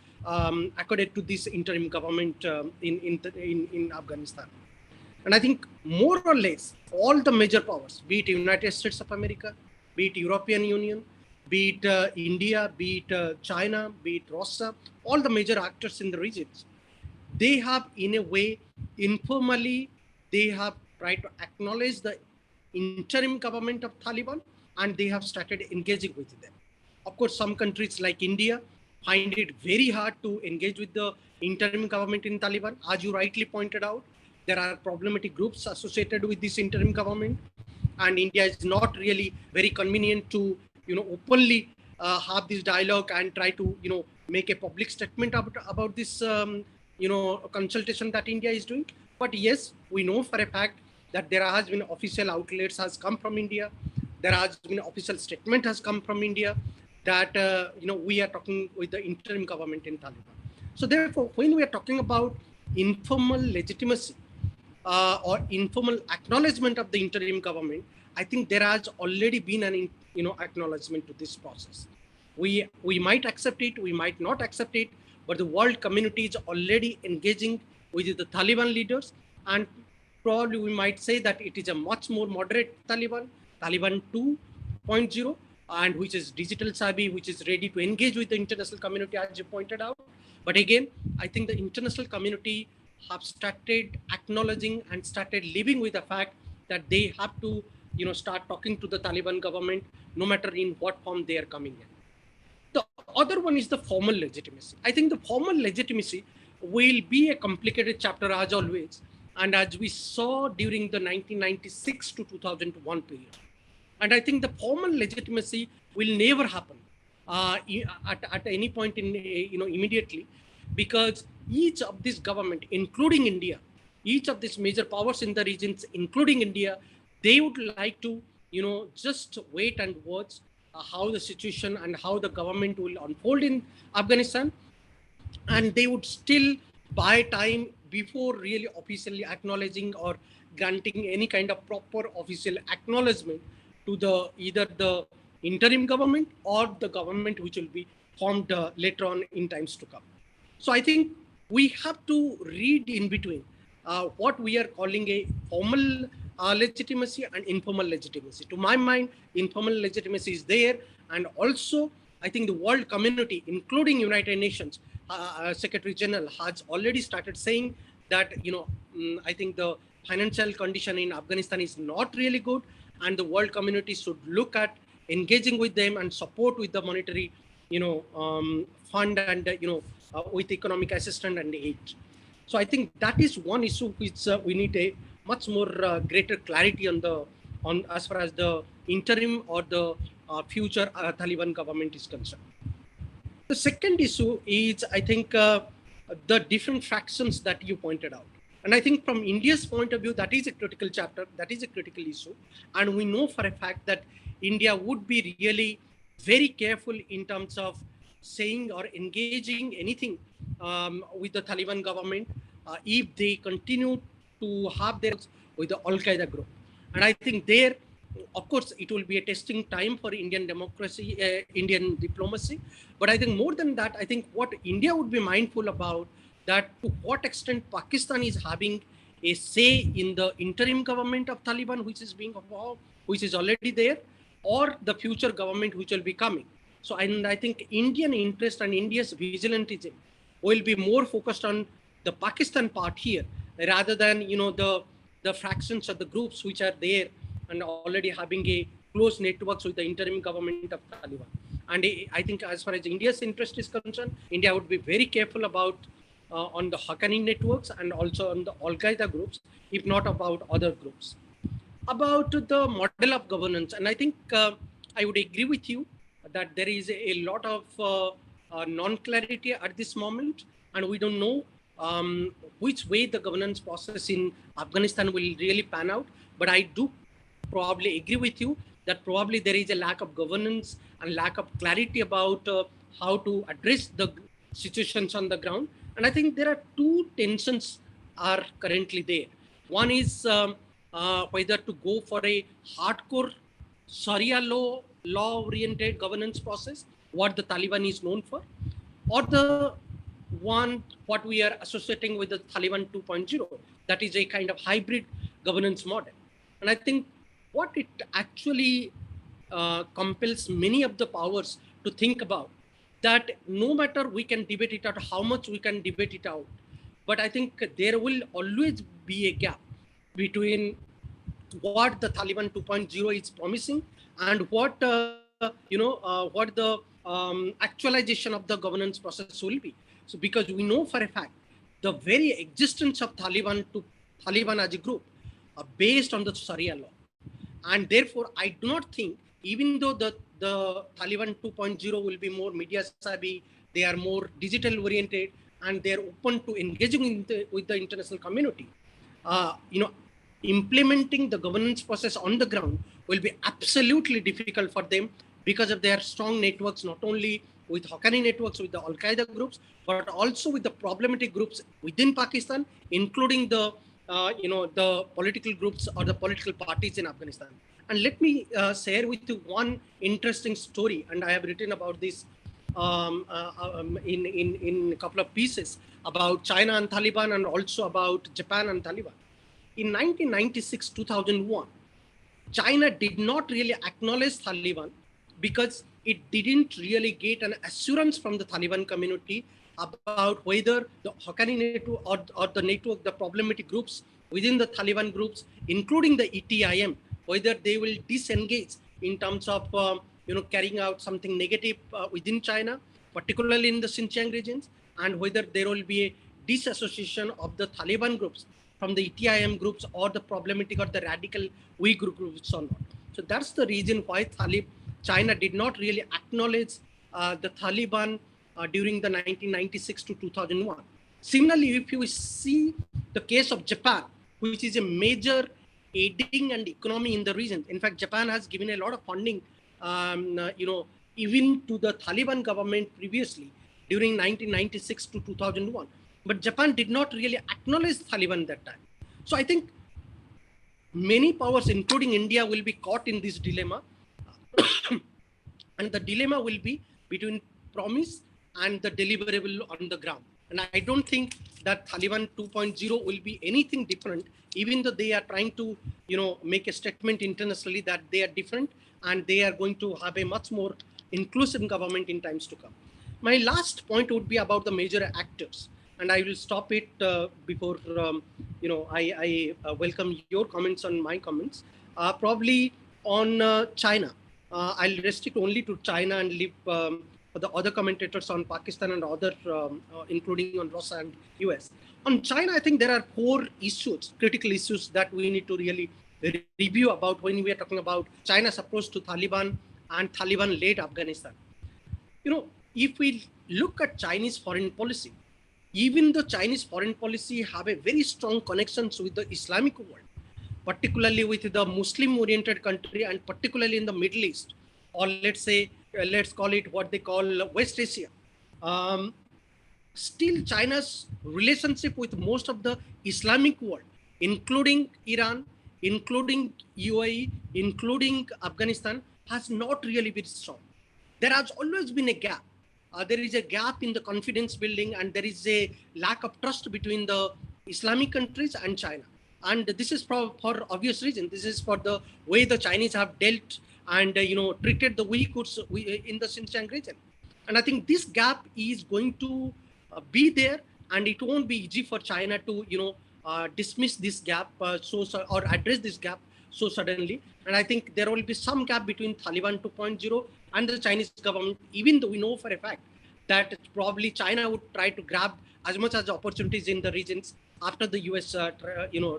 accorded to this interim government in Afghanistan. And I think more or less all the major powers, be it United States of America, be it European Union, be it India, be it China, be it Russia, all the major actors in the regions, they have, in a way, informally, they have tried to acknowledge the interim government of Taliban, and they have started engaging with them. Of course, some countries like India find it very hard to engage with the interim government in Taliban. As you rightly pointed out, there are problematic groups associated with this interim government, and India is not really very convenient to, openly have this dialogue and try to, make a public statement about this, consultation that India is doing. But yes, we know for a fact that there has been official outlets has come from India. There has been official statement has come from India that, we are talking with the interim government in Taliban. So therefore, when we are talking about informal legitimacy or informal acknowledgement of the interim government, I think there has already been an, acknowledgement to this process. We might accept it, we might not accept it, but the world community is already engaging with the Taliban leaders, and probably we might say that it is a much more moderate Taliban 2.0, and which is digital savvy, which is ready to engage with the international community, as you pointed out. But again, I think the international community have started acknowledging and started living with the fact that they have to, start talking to the Taliban government, no matter in what form they are coming in. The other one is the formal legitimacy. I think the formal legitimacy will be a complicated chapter, as always, and as we saw during the 1996 to 2001 period. And I think the formal legitimacy will never happen at any point in, immediately, because each of this government, including India, each of these major powers in the regions, including India, they would like to, just wait and watch how the situation and how the government will unfold in Afghanistan. And they would still buy time before really officially acknowledging or granting any kind of proper official acknowledgement to the either the interim government or the government which will be formed later on in times to come. So I think we have to read in between what we are calling a formal legitimacy and informal legitimacy. To my mind, informal legitimacy is there, and also I think the world community, including United Nations Secretary General, has already started saying that, I think the financial condition in Afghanistan is not really good, and the world community should look at engaging with them and support with the monetary, fund and, with economic assistance and aid. So I think that is one issue which we need a much more greater clarity on as far as the interim or the future Taliban government is concerned. The second issue is, I think, the different factions that you pointed out. And I think from India's point of view, that is a critical chapter, that is a critical issue. And we know for a fact that India would be really very careful in terms of saying or engaging anything with the Taliban government if they continue to have their with the Al-Qaeda group. And I think there, of course, it will be a testing time for Indian democracy, Indian diplomacy. But I think more than that, I think what India would be mindful about, that to what extent Pakistan is having a say in the interim government of Taliban, which is being evolved, which is already there, or the future government which will be coming. So I think Indian interest and India's vigilantism will be more focused on the Pakistan part here, rather than, the fractions of the groups which are there and already having a close networks with the interim government of Taliban. And I think as far as India's interest is concerned, India would be very careful about on the Haqqani networks and also on the Al-Qaeda groups, if not about other groups. About the model of governance, and I think I would agree with you that there is a lot of non-clarity at this moment, and we don't know which way the governance process in Afghanistan will really pan out. But I do probably agree with you that probably there is a lack of governance and lack of clarity about how to address the situations on the ground. And I think there are two tensions are currently there. One is whether to go for a hardcore Sharia law-oriented governance process, what the Taliban is known for, or the one what we are associating with the Taliban 2.0, that is a kind of hybrid governance model. And I think what it actually compels many of the powers to think about, that no matter we can debate it out, how much we can debate it out, but I think there will always be a gap between what the Taliban 2.0 is promising and what what the actualization of the governance process will be. So because we know for a fact the very existence of Taliban as a group are based on the Sharia law, and therefore I do not think, even though the Taliban 2.0 will be more media savvy, they are more digital oriented, and they are open to engaging with the international community. Implementing the governance process on the ground will be absolutely difficult for them because of their strong networks, not only with Haqqani networks, with the Al-Qaeda groups, but also with the problematic groups within Pakistan, including the the political groups or the political parties in Afghanistan. And let me share with you one interesting story, and I have written about this in a couple of pieces about China and Taliban, and also about Japan and Taliban. In 1996-2001, China did not really acknowledge Taliban because it didn't really get an assurance from the Taliban community about whether the Haqqani network or the network, the problematic groups within the Taliban groups, including the ETIM, whether they will disengage in terms of carrying out something negative within China, particularly in the Xinjiang regions, and whether there will be a disassociation of the Taliban groups from the ETIM groups or the problematic or the radical Uyghur groups or not. So that's the reason why China did not really acknowledge the Taliban during the 1996 to 2001. Similarly, if you see the case of Japan, which is a major aiding and economy in the region. In fact, Japan has given a lot of funding, even to the Taliban government previously during 1996 to 2001. But Japan did not really acknowledge Taliban that time. So I think many powers, including India, will be caught in this dilemma. And the dilemma will be between promise and the deliverable on the ground. And I don't think that Taliban 2.0 will be anything different, even though they are trying to, make a statement internationally that they are different and they are going to have a much more inclusive government in times to come. My last point would be about the major actors, and I will stop it before I welcome your comments on my comments. Probably on China, I'll restrict only to China and leave for the other commentators on Pakistan and other, including on Russia and US. On China, I think there are 4 issues, critical issues that we need to really review about when we are talking about China's approach to Taliban and Taliban-led Afghanistan. If we look at Chinese foreign policy, even though Chinese foreign policy have a very strong connections with the Islamic world, particularly with the Muslim-oriented country and particularly in the Middle East, or let's call it what they call West Asia. Still, China's relationship with most of the Islamic world, including Iran, including UAE, including Afghanistan, has not really been strong. There has always been a gap. There is a gap in the confidence building, and there is a lack of trust between the Islamic countries and China. And this is for obvious reason. This is for the way the Chinese have dealt and treated the Uyghurs in the Xinjiang region. And I think this gap is going to be there, and it won't be easy for China to dismiss this gap or address this gap so suddenly. And I think there will be some gap between Taliban 2.0 and the Chinese government, even though we know for a fact that probably China would try to grab as much as opportunities in the regions after the US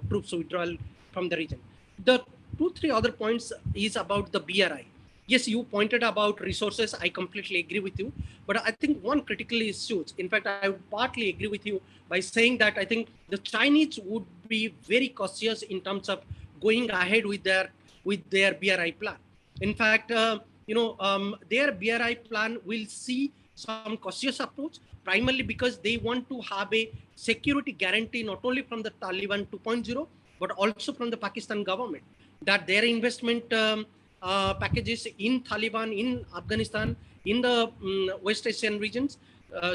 troops withdrawal from the region. The 2-3 other points is about the BRI. Yes, you pointed about resources. I completely agree with you. But I think one critical issue, in fact, I would partly agree with you by saying that I think the Chinese would be very cautious in terms of going ahead with their BRI plan. In fact, their BRI plan will see some cautious approach, primarily because they want to have a security guarantee not only from the Taliban 2.0, but also from the Pakistan government, that their investment packages in Taliban, in Afghanistan, in the West Asian regions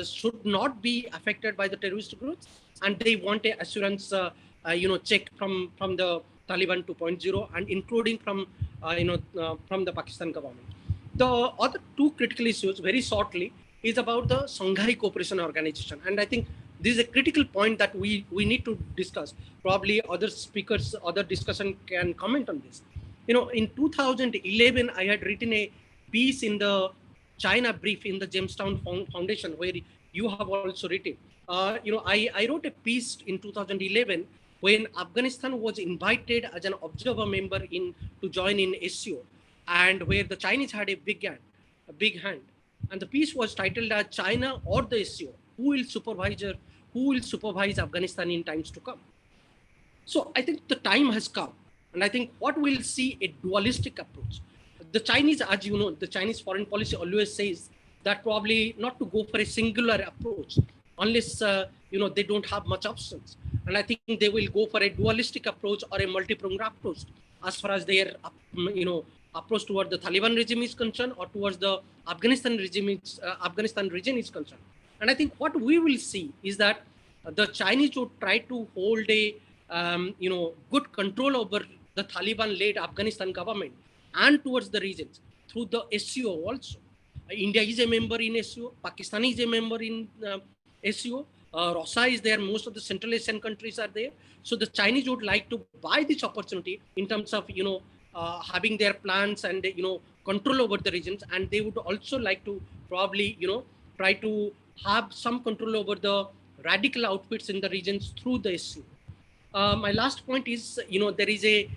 should not be affected by the terrorist groups, and they want a assurance check from the Taliban 2.0 and including from the Pakistan government. The other 2 critical issues, very shortly, is about the Shanghai Cooperation Organization, and I think this is a critical point that we need to discuss. Probably other speakers, other discussion can comment on this. In 2011, I had written a piece in the China Brief in the Jamestown Foundation, where you have also written. I wrote a piece in 2011 when Afghanistan was invited as an observer member to join in SCO, and where the Chinese had a big hand. And the piece was titled as China or the SCO, who will supervise Afghanistan in times to come. So I think the time has come, and I think what we'll see a dualistic approach. The Chinese, as you know, the Chinese foreign policy always says that probably not to go for a singular approach unless they don't have much options. And I think they will go for a dualistic approach or a multi-pronged approach as far as their approach towards the Taliban regime is concerned, or towards the Afghanistan region is concerned. And I think what we will see is that the Chinese would try to hold a good control over the Taliban-led Afghanistan government and towards the regions through the SCO also. India is a member in SCO. Pakistan is a member in SCO. Russia is there. Most of the Central Asian countries are there. So the Chinese would like to buy this opportunity in terms of having their plans and control over the regions, and they would also like to probably try to have some control over the radical outfits in the regions through the SCO. My last point is there is a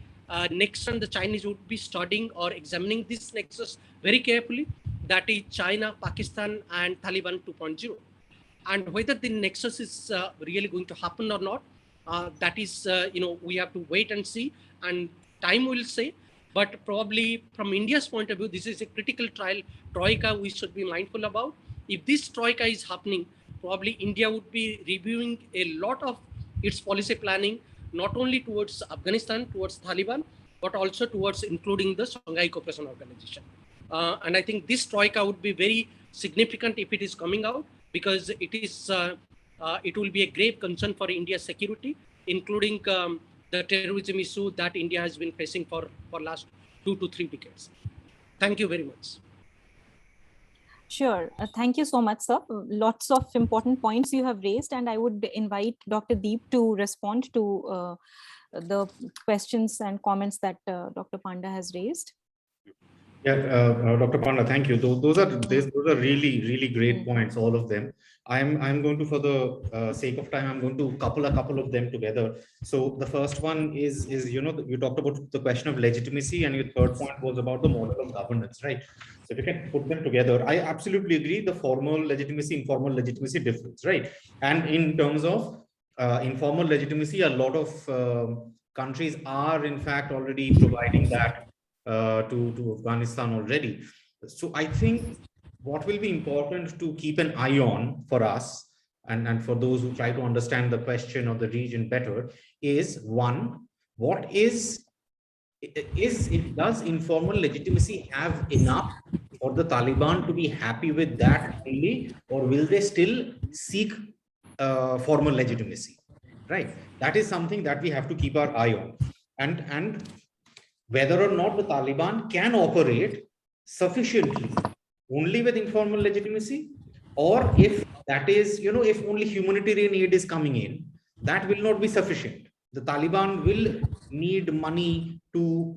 nexus the Chinese would be studying or examining this nexus very carefully. That is China, Pakistan, and Taliban 2.0. And whether the nexus is really going to happen or not, that is, we have to wait and see, and time will say. But probably from India's point of view, this is a critical troika we should be mindful about. If this troika is happening, probably India would be reviewing a lot of its policy planning, not only towards Afghanistan, towards Taliban, but also towards including the Shanghai Cooperation Organization. And I think this troika would be very significant if it is coming out, because it will be a grave concern for India's security, including the terrorism issue that India has been facing for last 2 to 3 decades. Thank you very much. Sure. Thank you so much, sir. Lots of important points you have raised, and I would invite Dr. Deep to respond to the questions and comments that Dr. Panda has raised. Yeah, Dr. Panda, thank you. Those are really, really great points, all of them. I'm going to, for the sake of time, I'm going to couple a couple of them together. So the first one is you talked about the question of legitimacy, and your third point was about the model of governance, right? So if you can put them together, I absolutely agree. The formal legitimacy, informal legitimacy difference, right? And in terms of informal legitimacy, a lot of countries are in fact already providing that to Afghanistan already. So I think what will be important to keep an eye on for us, and for those who try to understand the question of the region better, is one, does informal legitimacy have enough for the Taliban to be happy with that only, or will they still seek formal legitimacy, right? That is something that we have to keep our eye on, and whether or not the Taliban can operate sufficiently only with informal legitimacy, or if that is, if only humanitarian aid is coming in, that will not be sufficient. The Taliban will need money to,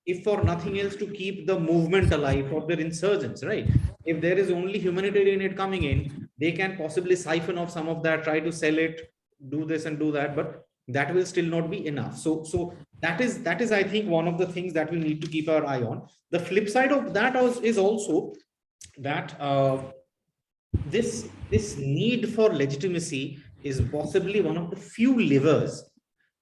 if for nothing else, to keep the movement alive for their insurgents, right? If there is only humanitarian aid coming in, they can possibly siphon off some of that, try to sell it, do this and do that, but that will still not be enough. So that is, I think, one of the things that we need to keep our eye on. The flip side of that is also that this need for legitimacy is possibly one of the few levers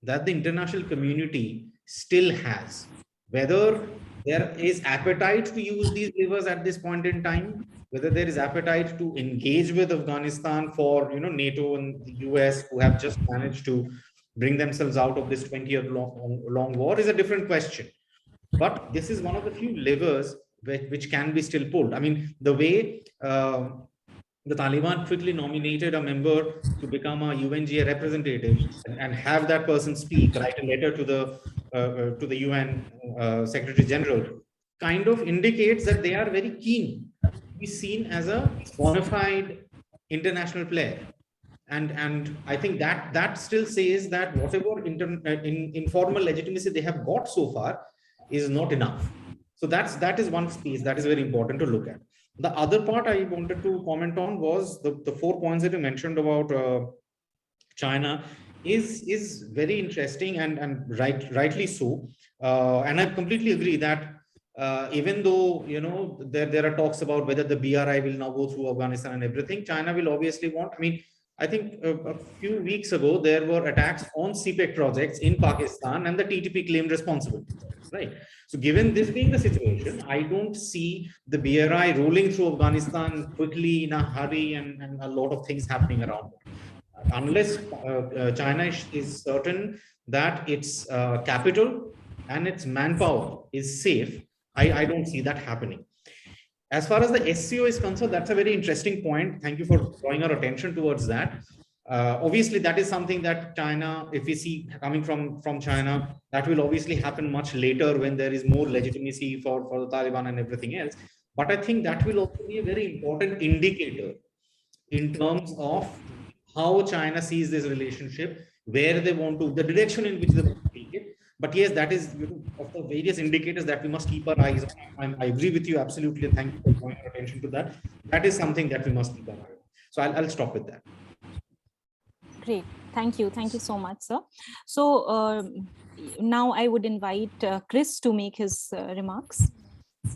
that the international community still has. Whether there is appetite to use these levers at this point in time, whether there is appetite to engage with Afghanistan for NATO and the US, who have just managed to bring themselves out of this 20-year-long war, is a different question. But this is one of the few levers which can be still pulled. I mean, the way the Taliban quickly nominated a member to become a UNGA representative and have that person speak, write a letter to the UN Secretary General, kind of indicates that they are very keen to be seen as a bona fide international player. And I think that still says that whatever informal legitimacy they have got so far is not enough. So that is one piece that is very important to look at. The other part I wanted to comment on was the 4 points that you mentioned about China is very interesting and rightly so. And I completely agree that even though there are talks about whether the BRI will now go through Afghanistan and everything, China will obviously want. I mean, I think a few weeks ago there were attacks on CPEC projects in Pakistan, and the TTP claimed responsibility. Right. So, given this being the situation, I don't see the BRI rolling through Afghanistan quickly in a hurry and a lot of things happening around it. Unless China is certain that its capital and its manpower is safe, I don't see that happening. As far as the SCO is concerned, that's a very interesting point. Thank you for drawing our attention towards that. Obviously, that is something that China, if we see coming from China, that will obviously happen much later when there is more legitimacy for the Taliban and everything else. But I think that will also be a very important indicator in terms of how China sees this relationship, where they want to, the direction in which they want to take it. But yes, that is of the various indicators that we must keep our eyes on. I agree with you absolutely. Thank you for drawing our attention to that. That is something that we must keep our eye on. So I'll stop with that. Great. Thank you so much, sir. So now I would invite Chris to make his remarks.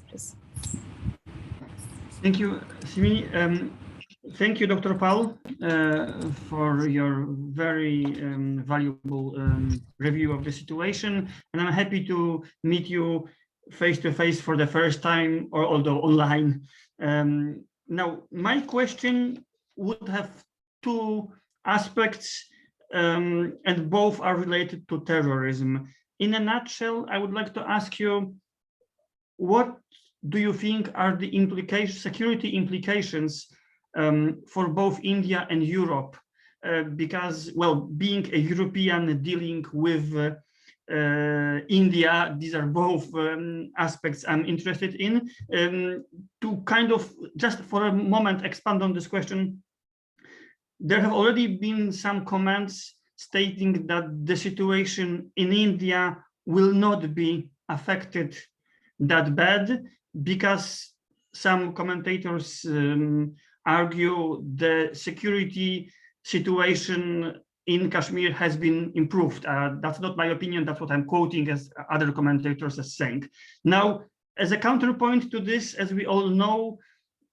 Chris. Thank you, Simi. Thank you, Dr. Paul, for your very valuable review of the situation. And I'm happy to meet you face to face for the first time, or although online. Now, my question would have two aspects, and both are related to terrorism. In a nutshell, I would like to ask you, what do you think are the security implications for both India and Europe? Because, well, being a European dealing with India, these are both aspects I'm interested in. To kind of, just for a moment, expand on this question, there have already been some comments stating that the situation in India will not be affected that bad, because some commentators argue the security situation in Kashmir has been improved. That's not my opinion, that's what I'm quoting as other commentators are saying. Now, as a counterpoint to this, as we all know,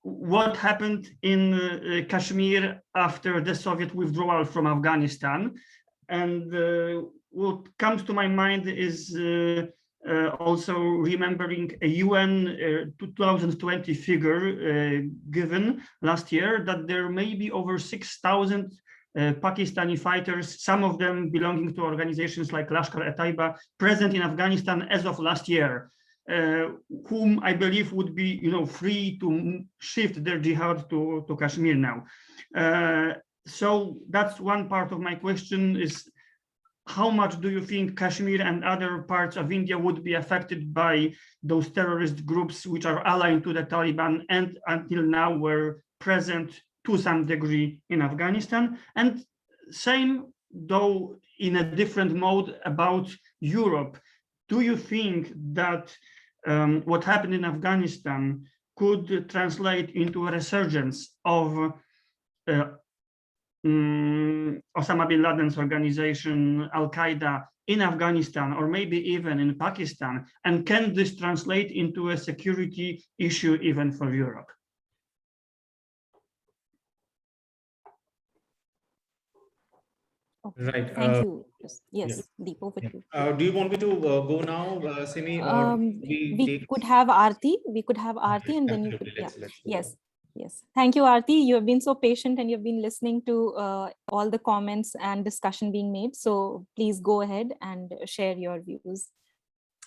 what happened in Kashmir after the Soviet withdrawal from Afghanistan. And what comes to my mind is also remembering a UN 2020 figure given last year, that there may be over 6,000 Pakistani fighters, some of them belonging to organizations like Lashkar-e-Taiba, present in Afghanistan as of last year, whom I believe would be, free to shift their jihad to Kashmir now. So that's one part of my question, is how much do you think Kashmir and other parts of India would be affected by those terrorist groups which are aligned to the Taliban and until now were present to some degree in Afghanistan? And same, though in a different mode, about Europe. Do you think that what happened in Afghanistan could translate into a resurgence of Osama bin Laden's organization, Al-Qaeda, in Afghanistan, or maybe even in Pakistan? And can this translate into a security issue even for Europe? Okay. Right. Thank you. Yes, yeah. Deep, over to you. Do you want me to go now, Simi? Or we could have Aarti. We could have Aarti, and then you could. Let's Yes. Thank you, Aarti. You have been so patient and you've been listening to all the comments and discussion being made. So please go ahead and share your views.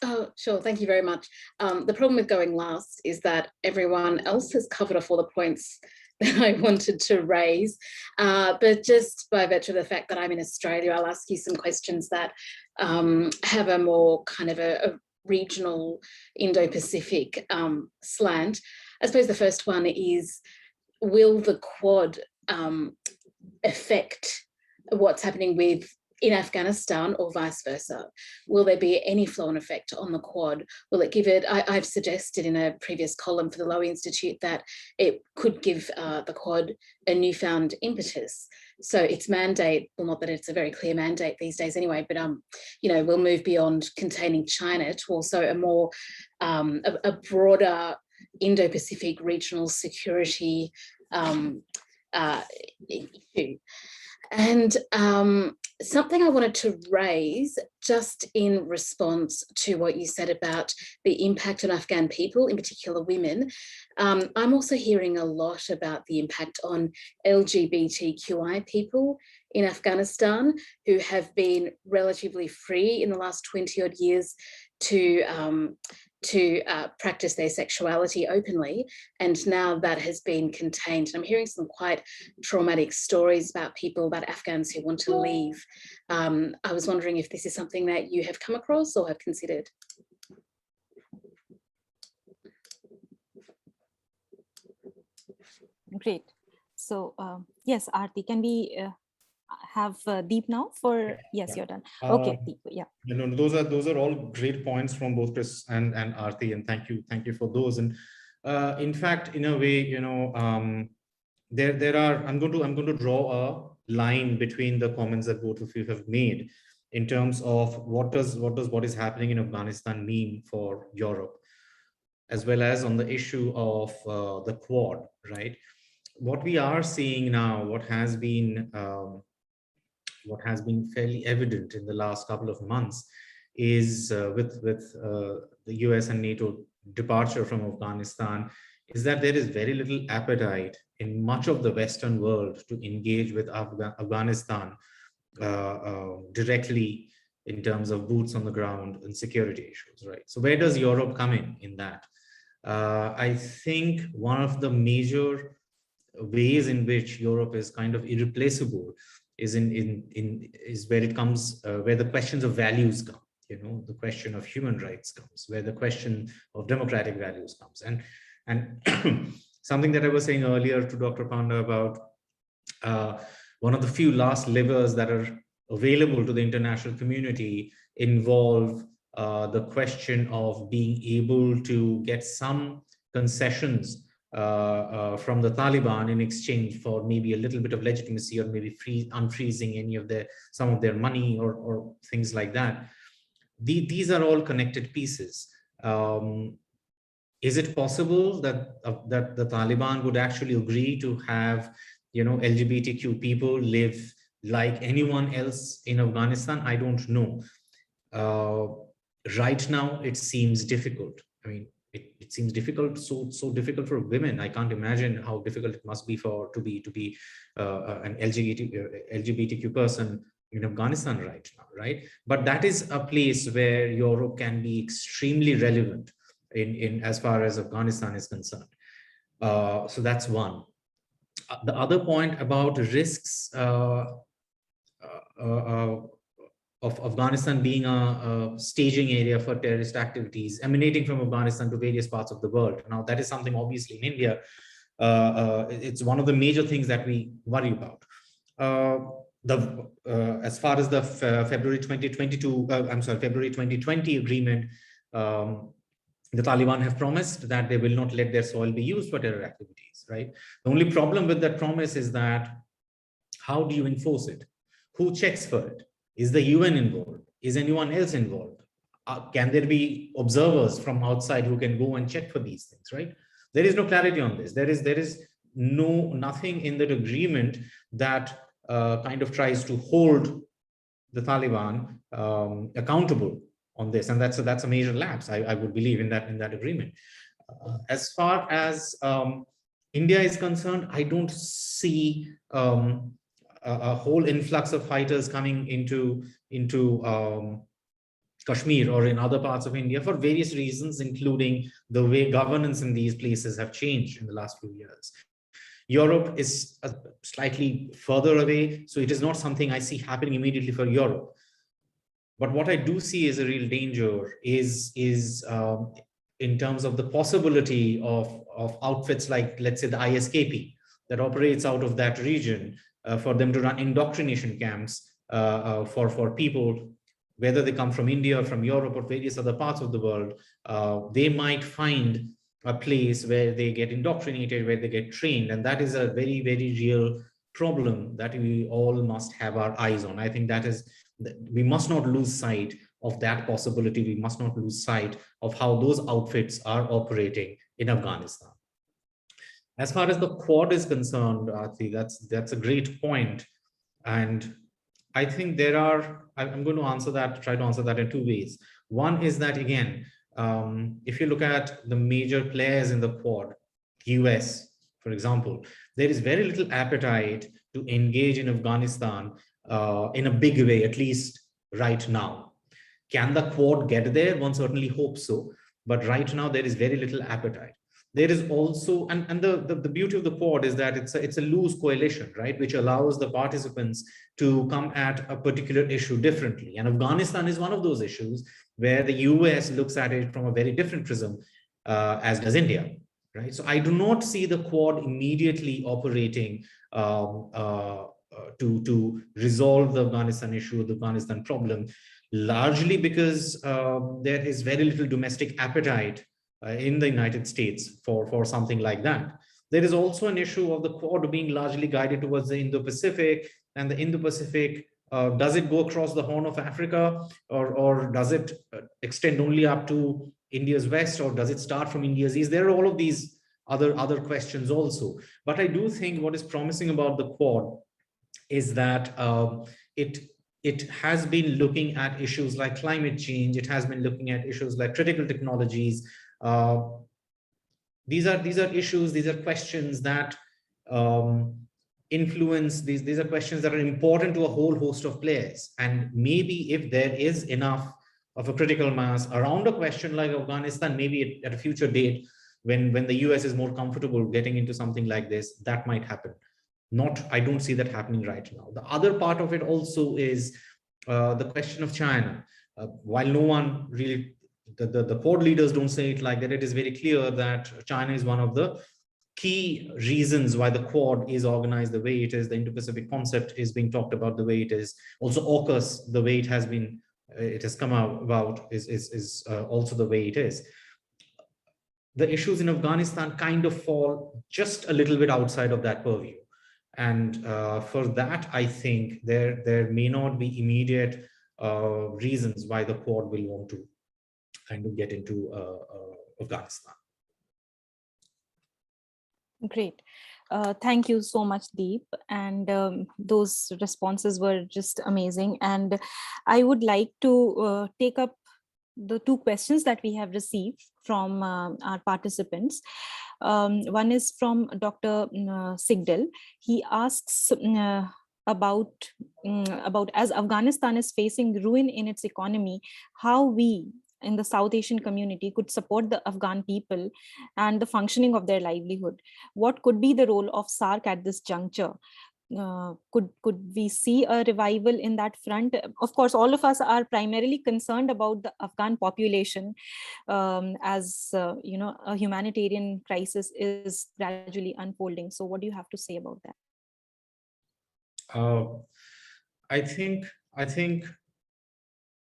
Oh, sure. Thank you very much. The problem with going last is that everyone else has covered off all the points that I wanted to raise. But just by virtue of the fact that I'm in Australia, I'll ask you some questions that have a more kind of a regional Indo-Pacific slant. I suppose the first one is, will the Quad affect what's happening in Afghanistan or vice versa? Will there be any flow-on effect on the Quad? Will it give it, I've suggested in a previous column for the Lowy Institute that it could give the Quad a newfound impetus. So its mandate, well, not that it's a very clear mandate these days anyway, but you know, we'll move beyond containing China to also a more, a broader Indo-Pacific regional security issue. And something I wanted to raise just in response to what you said about the impact on Afghan people, in particular women, I'm also hearing a lot about the impact on LGBTQI people in Afghanistan who have been relatively free in the last 20 odd years to practice their sexuality openly, and now that has been contained. I'm hearing some quite traumatic stories about people, about Afghans who want to leave. I was wondering if this is something that you have come across or have considered. Great. So yes, Aarti, can we have Deep now for, yes, you're done. Okay, Deep, yeah. You know, those are all great points from both Chris and Aarti, and thank you for those. And in fact, in a way, you know, there are, I'm going to draw a line between the comments that both of you have made in terms of what is happening in Afghanistan mean for Europe, as well as on the issue of the Quad, right? What we are seeing now, what has been fairly evident in the last couple of months is with the US and NATO departure from Afghanistan, is that there is very little appetite in much of the Western world to engage with Afghanistan directly in terms of boots on the ground and security issues, right? So where does Europe come in that? I think one of the major ways in which Europe is kind of irreplaceable is is where it comes, where the questions of values come, you know, the question of human rights comes, where the question of democratic values comes. And something that I was saying earlier to Dr. Panda about one of the few last levers that are available to the international community involve the question of being able to get some concessions from the Taliban in exchange for maybe a little bit of legitimacy, or maybe unfreezing any of some of their money or things like that. These are all connected pieces. Is it possible that the Taliban would actually agree to have, you know, LGBTQ people live like anyone else in Afghanistan? I don't know. Right now, it seems difficult. I mean, it seems difficult, so difficult for women. I can't imagine how difficult it must be to be an LGBTQ person in Afghanistan right now, right? But that is a place where Europe can be extremely relevant in as far as Afghanistan is concerned. So that's one. The other point about risks of Afghanistan being a staging area for terrorist activities emanating from Afghanistan to various parts of the world. Now, that is something obviously in India, it's one of the major things that we worry about. As far as the February 2020 agreement, the Taliban have promised that they will not let their soil be used for terror activities, right? The only problem with that promise is that how do you enforce it? Who checks for it? Is the UN involved? Is anyone else involved? Can there be observers from outside who can go and check for these things, right? There is no clarity on this. There is nothing in that agreement that kind of tries to hold the Taliban accountable on this, and that's a major lapse, I would believe, in that agreement. As far as India is concerned, I don't see a whole influx of fighters coming into Kashmir or in other parts of India for various reasons, including the way governance in these places have changed in the last few years. Europe is slightly further away, so it is not something I see happening immediately for Europe. But what I do see as a real danger is in terms of the possibility of outfits like, let's say, the ISKP that operates out of that region, for them to run indoctrination camps for people, whether they come from India, from Europe, or various other parts of the world. They might find a place where they get indoctrinated, where they get trained, and that is a very, very real problem that we all must have our eyes on. I think that is, we must not lose sight of that possibility. We must not lose sight of how those outfits are operating in Afghanistan. As far as the Quad is concerned, Aarti, that's a great point. And I think there are, I'm going to answer that, try to answer that in two ways. One is that, again, if you look at the major players in the Quad, US, for example, there is very little appetite to engage in Afghanistan in a big way, at least right now. Can the Quad get there? One certainly hopes so. But right now, there is very little appetite. There is also, and the beauty of the Quad is that it's a loose coalition, right, which allows the participants to come at a particular issue differently. And Afghanistan is one of those issues where the US looks at it from a very different prism, as does India, right? So I do not see the Quad immediately operating to resolve the Afghanistan issue, the Afghanistan problem, largely because there is very little domestic appetite in the United States for something like that. There is also an issue of the Quad being largely guided towards the Indo-Pacific, and the Indo-Pacific, does it go across the Horn of Africa, or does it extend only up to India's west, or does it start from India's east? There are all of these other questions also. But I do think what is promising about the Quad is that it has been looking at issues like climate change. It has been looking at issues like critical technologies. These are issues, these are questions that influence, these are questions that are important to a whole host of players. And maybe if there is enough of a critical mass around a question like Afghanistan, maybe at a future date, when the US is more comfortable getting into something like this, that might happen. I don't see that happening right now. The other part of it also is the question of China. While no one really, the Quad leaders don't say it like that, it is very clear that China is one of the key reasons why the Quad is organized the way it is. The Indo-Pacific concept is being talked about the way it is. Also AUKUS, the way it has been, it has come about is also the way it is. The issues in Afghanistan kind of fall just a little bit outside of that purview. And for that, I think there may not be immediate reasons why the Quad will want to kind of get into Afghanistan. Great. Thank you so much, Deep. And those responses were just amazing. And I would like to take up the two questions that we have received from our participants. One is from Dr. Sigdal. He asks about as Afghanistan is facing ruin in its economy, how we in the South Asian community could support the Afghan people and the functioning of their livelihood. What could be the role of SAARC at this juncture? Could we see a revival in that front? Of course, all of us are primarily concerned about the Afghan population, as you know, a humanitarian crisis is gradually unfolding. So what do you have to say about that? I think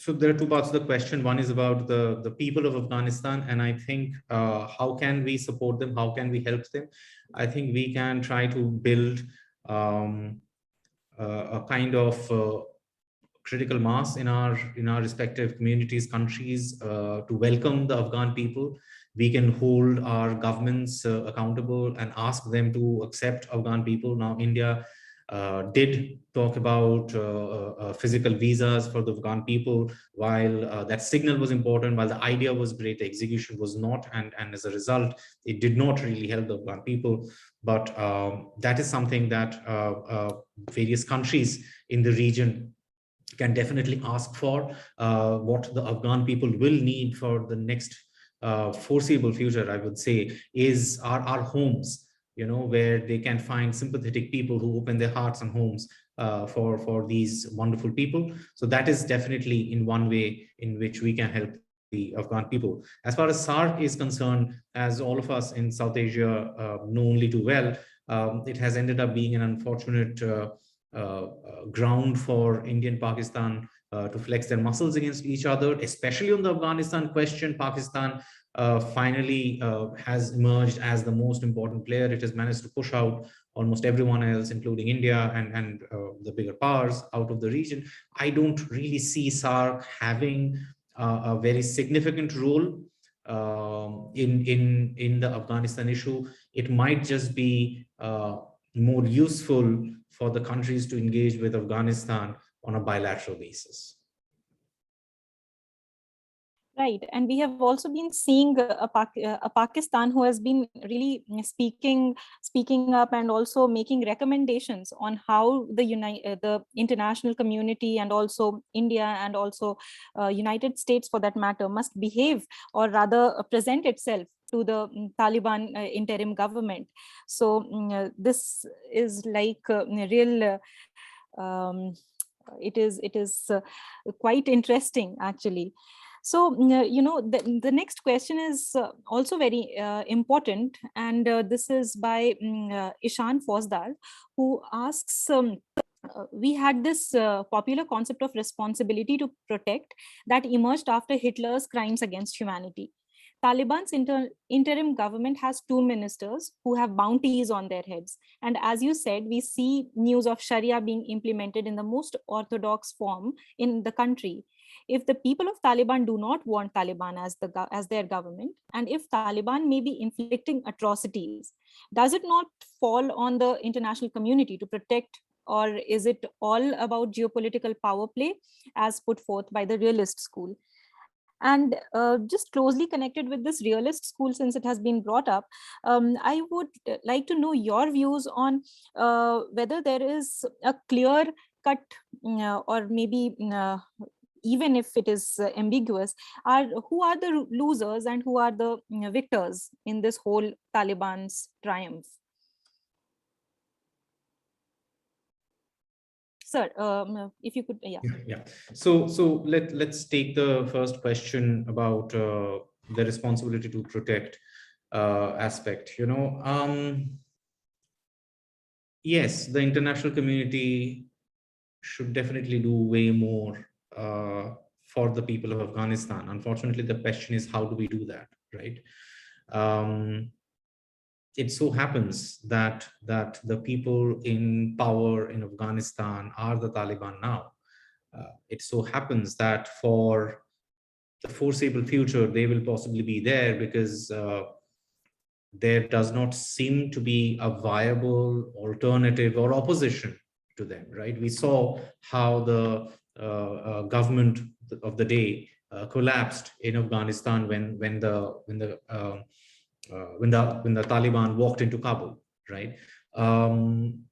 so there are two parts of the question. One is about the people of Afghanistan, and I think how can we support them? How can we help them? I think we can try to build a kind of critical mass in our respective communities, countries, to welcome the Afghan people. We can hold our governments accountable and ask them to accept Afghan people. Now, India did talk about physical visas for the Afghan people. While that signal was important, while the idea was great, the execution was not, and as a result, it did not really help the Afghan people. But that is something that various countries in the region can definitely ask for. What the Afghan people will need for the next foreseeable future, I would say, is our homes, you know, where they can find sympathetic people who open their hearts and homes for these wonderful people. So that is definitely in one way in which we can help the Afghan people. As far as SAARC is concerned, as all of us in South Asia know only too well, It has ended up being an unfortunate ground for Indian-Pakistan to flex their muscles against each other, especially on the Afghanistan question. Pakistan finally has emerged as the most important player. It has managed to push out almost everyone else, including India and the bigger powers, out of the region. I don't really see SAARC having a very significant role in the Afghanistan issue. It might just be more useful for the countries to engage with Afghanistan on a bilateral basis. Right, and we have also been seeing a Pakistan who has been really speaking up and also making recommendations on how the international community and also India and also United States, for that matter, must behave, or rather present itself to the Taliban interim government. So this is like real. It is quite interesting, actually. So, the next question is also very important, and this is by Ishan Fosdar, who asks, we had this popular concept of responsibility to protect that emerged after Hitler's crimes against humanity. Taliban's interim government has 2 ministers who have bounties on their heads. And as you said, we see news of Sharia being implemented in the most orthodox form in the country. If the people of Taliban do not want Taliban as their government, and if Taliban may be inflicting atrocities, does it not fall on the international community to protect, or is it all about geopolitical power play as put forth by the realist school? And just closely connected with this realist school, since it has been brought up, I would like to know your views on whether there is a clear cut or maybe even if it is ambiguous, who are the losers and who are the victors in this whole Taliban's triumph? Sir, if you could, yeah. So let's take the first question about the responsibility to protect aspect. Yes, the international community should definitely do way more for the people of Afghanistan. Unfortunately, the question is, how do we do that, right? It so happens that the people in power in Afghanistan are the Taliban now. It so happens that for the foreseeable future, they will possibly be there because there does not seem to be a viable alternative or opposition to them, right? We saw how the government of the day collapsed in Afghanistan when the Taliban walked into Kabul, right? And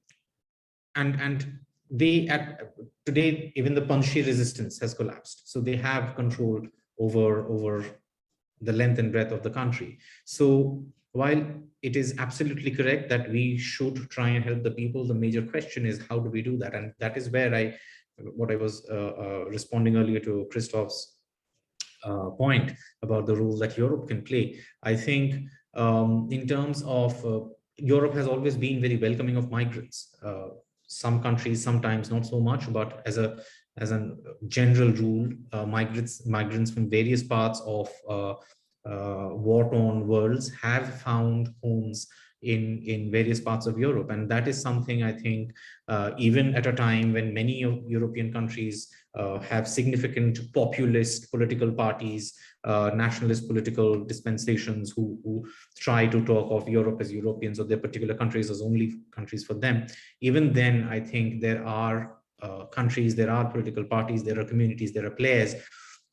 they today even the Panjshir resistance has collapsed, so they have control over the length and breadth of the country. So while it is absolutely correct that we should try and help the people, the major question is, how do we do that? And that is where what I was responding earlier to Krzysztof's point about the role that Europe can play. I think in terms of Europe has always been very welcoming of migrants. Some countries sometimes not so much, but as a general rule, migrants from various parts of war-torn worlds have found homes in various parts of Europe. And that is something I think even at a time when many European countries have significant populist political parties, nationalist political dispensations who try to talk of Europe as Europeans or their particular countries as only countries for them. Even then, I think there are countries, there are political parties, there are communities, there are players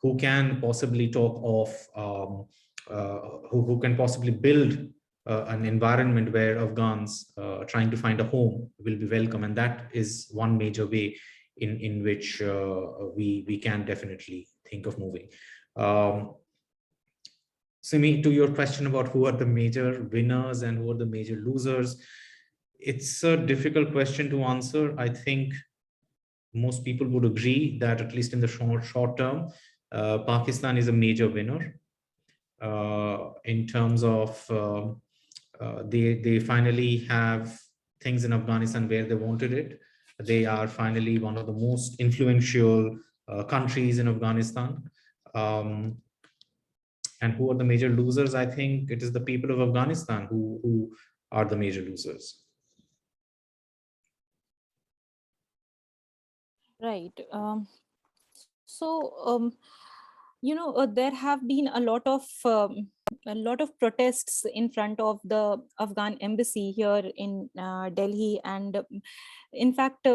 who can possibly talk of, who can possibly build an environment where Afghans trying to find a home will be welcome. And that is one major way in which we can definitely think of moving. Simi, to your question about who are the major winners and who are the major losers, it's a difficult question to answer. I think most people would agree that at least in the short term, Pakistan is a major winner in terms of they finally have things in Afghanistan where they wanted it. They are finally one of the most influential countries in Afghanistan. And who are the major losers? I think it is the people of Afghanistan who are the major losers. Right. There have been a lot of protests in front of the Afghan embassy here in Delhi, and in fact,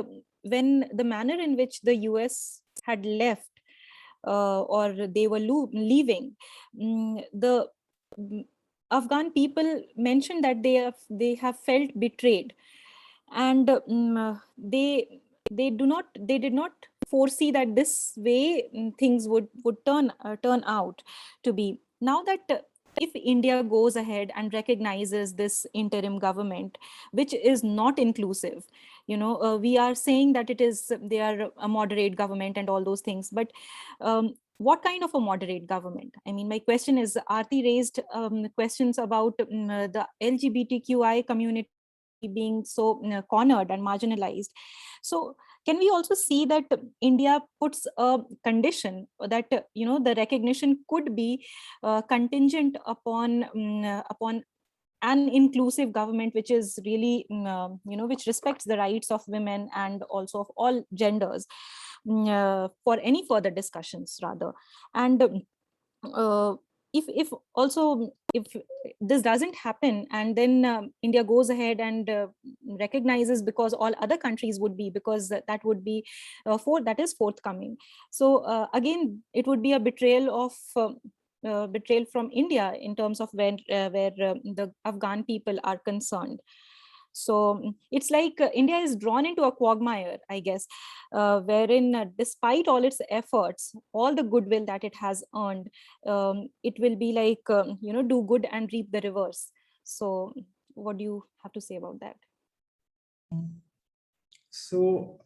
when the manner in which the US had left or they were leaving, the Afghan people mentioned that they have felt betrayed, and they did not foresee that this way things would turn out to be. Now that if India goes ahead and recognizes this interim government, which is not inclusive, we are saying that they are a moderate government and all those things, but what kind of a moderate government? I mean, my question is, Aarti raised questions about the LGBTQI community being so cornered and marginalized. So can we also see that India puts a condition that the recognition could be contingent upon an inclusive government, which is really which respects the rights of women and also of all genders, for any further discussions rather? And if this doesn't happen, and then India goes ahead and recognizes, because all other countries would be, because that would be that is forthcoming. So again, it would be a betrayal from India in terms of where the Afghan people are concerned. So it's like India is drawn into a quagmire, I guess, wherein despite all its efforts, all the goodwill that it has earned, it will be like, do good and reap the reverse. So what do you have to say about that? So,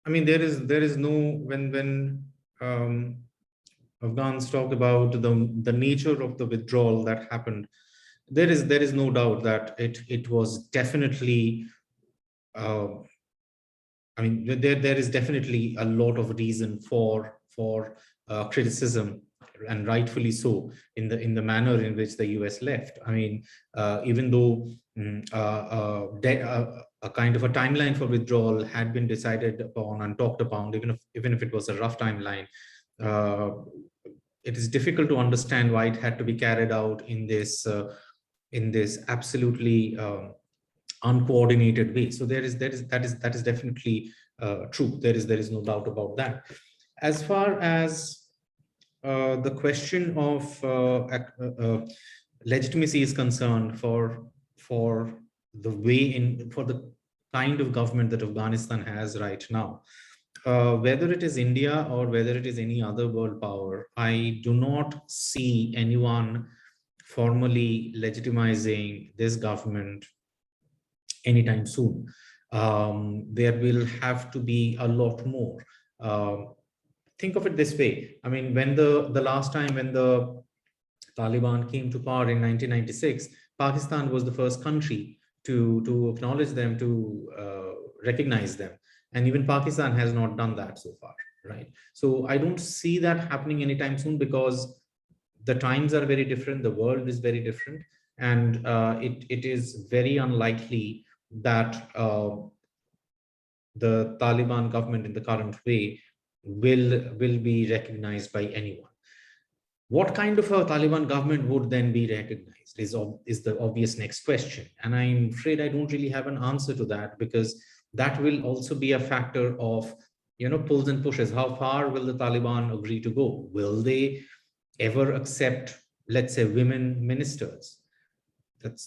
I mean, there is no, when Afghans talk about the nature of the withdrawal that happened, there is no doubt that it was definitely, I mean, there is definitely a lot of reason for criticism, and rightfully so, in the manner in which the US left. I mean, even though a kind of a timeline for withdrawal had been decided upon and talked upon, even if it was a rough timeline, it is difficult to understand why it had to be carried out in this absolutely uncoordinated way. So that is definitely true. There is no doubt about that. As far as the question of legitimacy is concerned, for the kind of government that Afghanistan has right now, whether it is India or whether it is any other world power, I do not see anyone formally legitimizing this government anytime soon. There will have to be a lot more. Think of it this way. I mean, when the last time when the Taliban came to power in 1996, Pakistan was the first country to acknowledge them, to recognize them. And even Pakistan has not done that so far, right? So I don't see that happening anytime soon, because the times are very different, the world is very different, and it is very unlikely that the Taliban government in the current way will be recognized by anyone. What kind of a Taliban government would then be recognized is the obvious next question. And I'm afraid I don't really have an answer to that, because that will also be a factor of, pulls and pushes. How far will the Taliban agree to go? Will they ever accept, let's say, women ministers?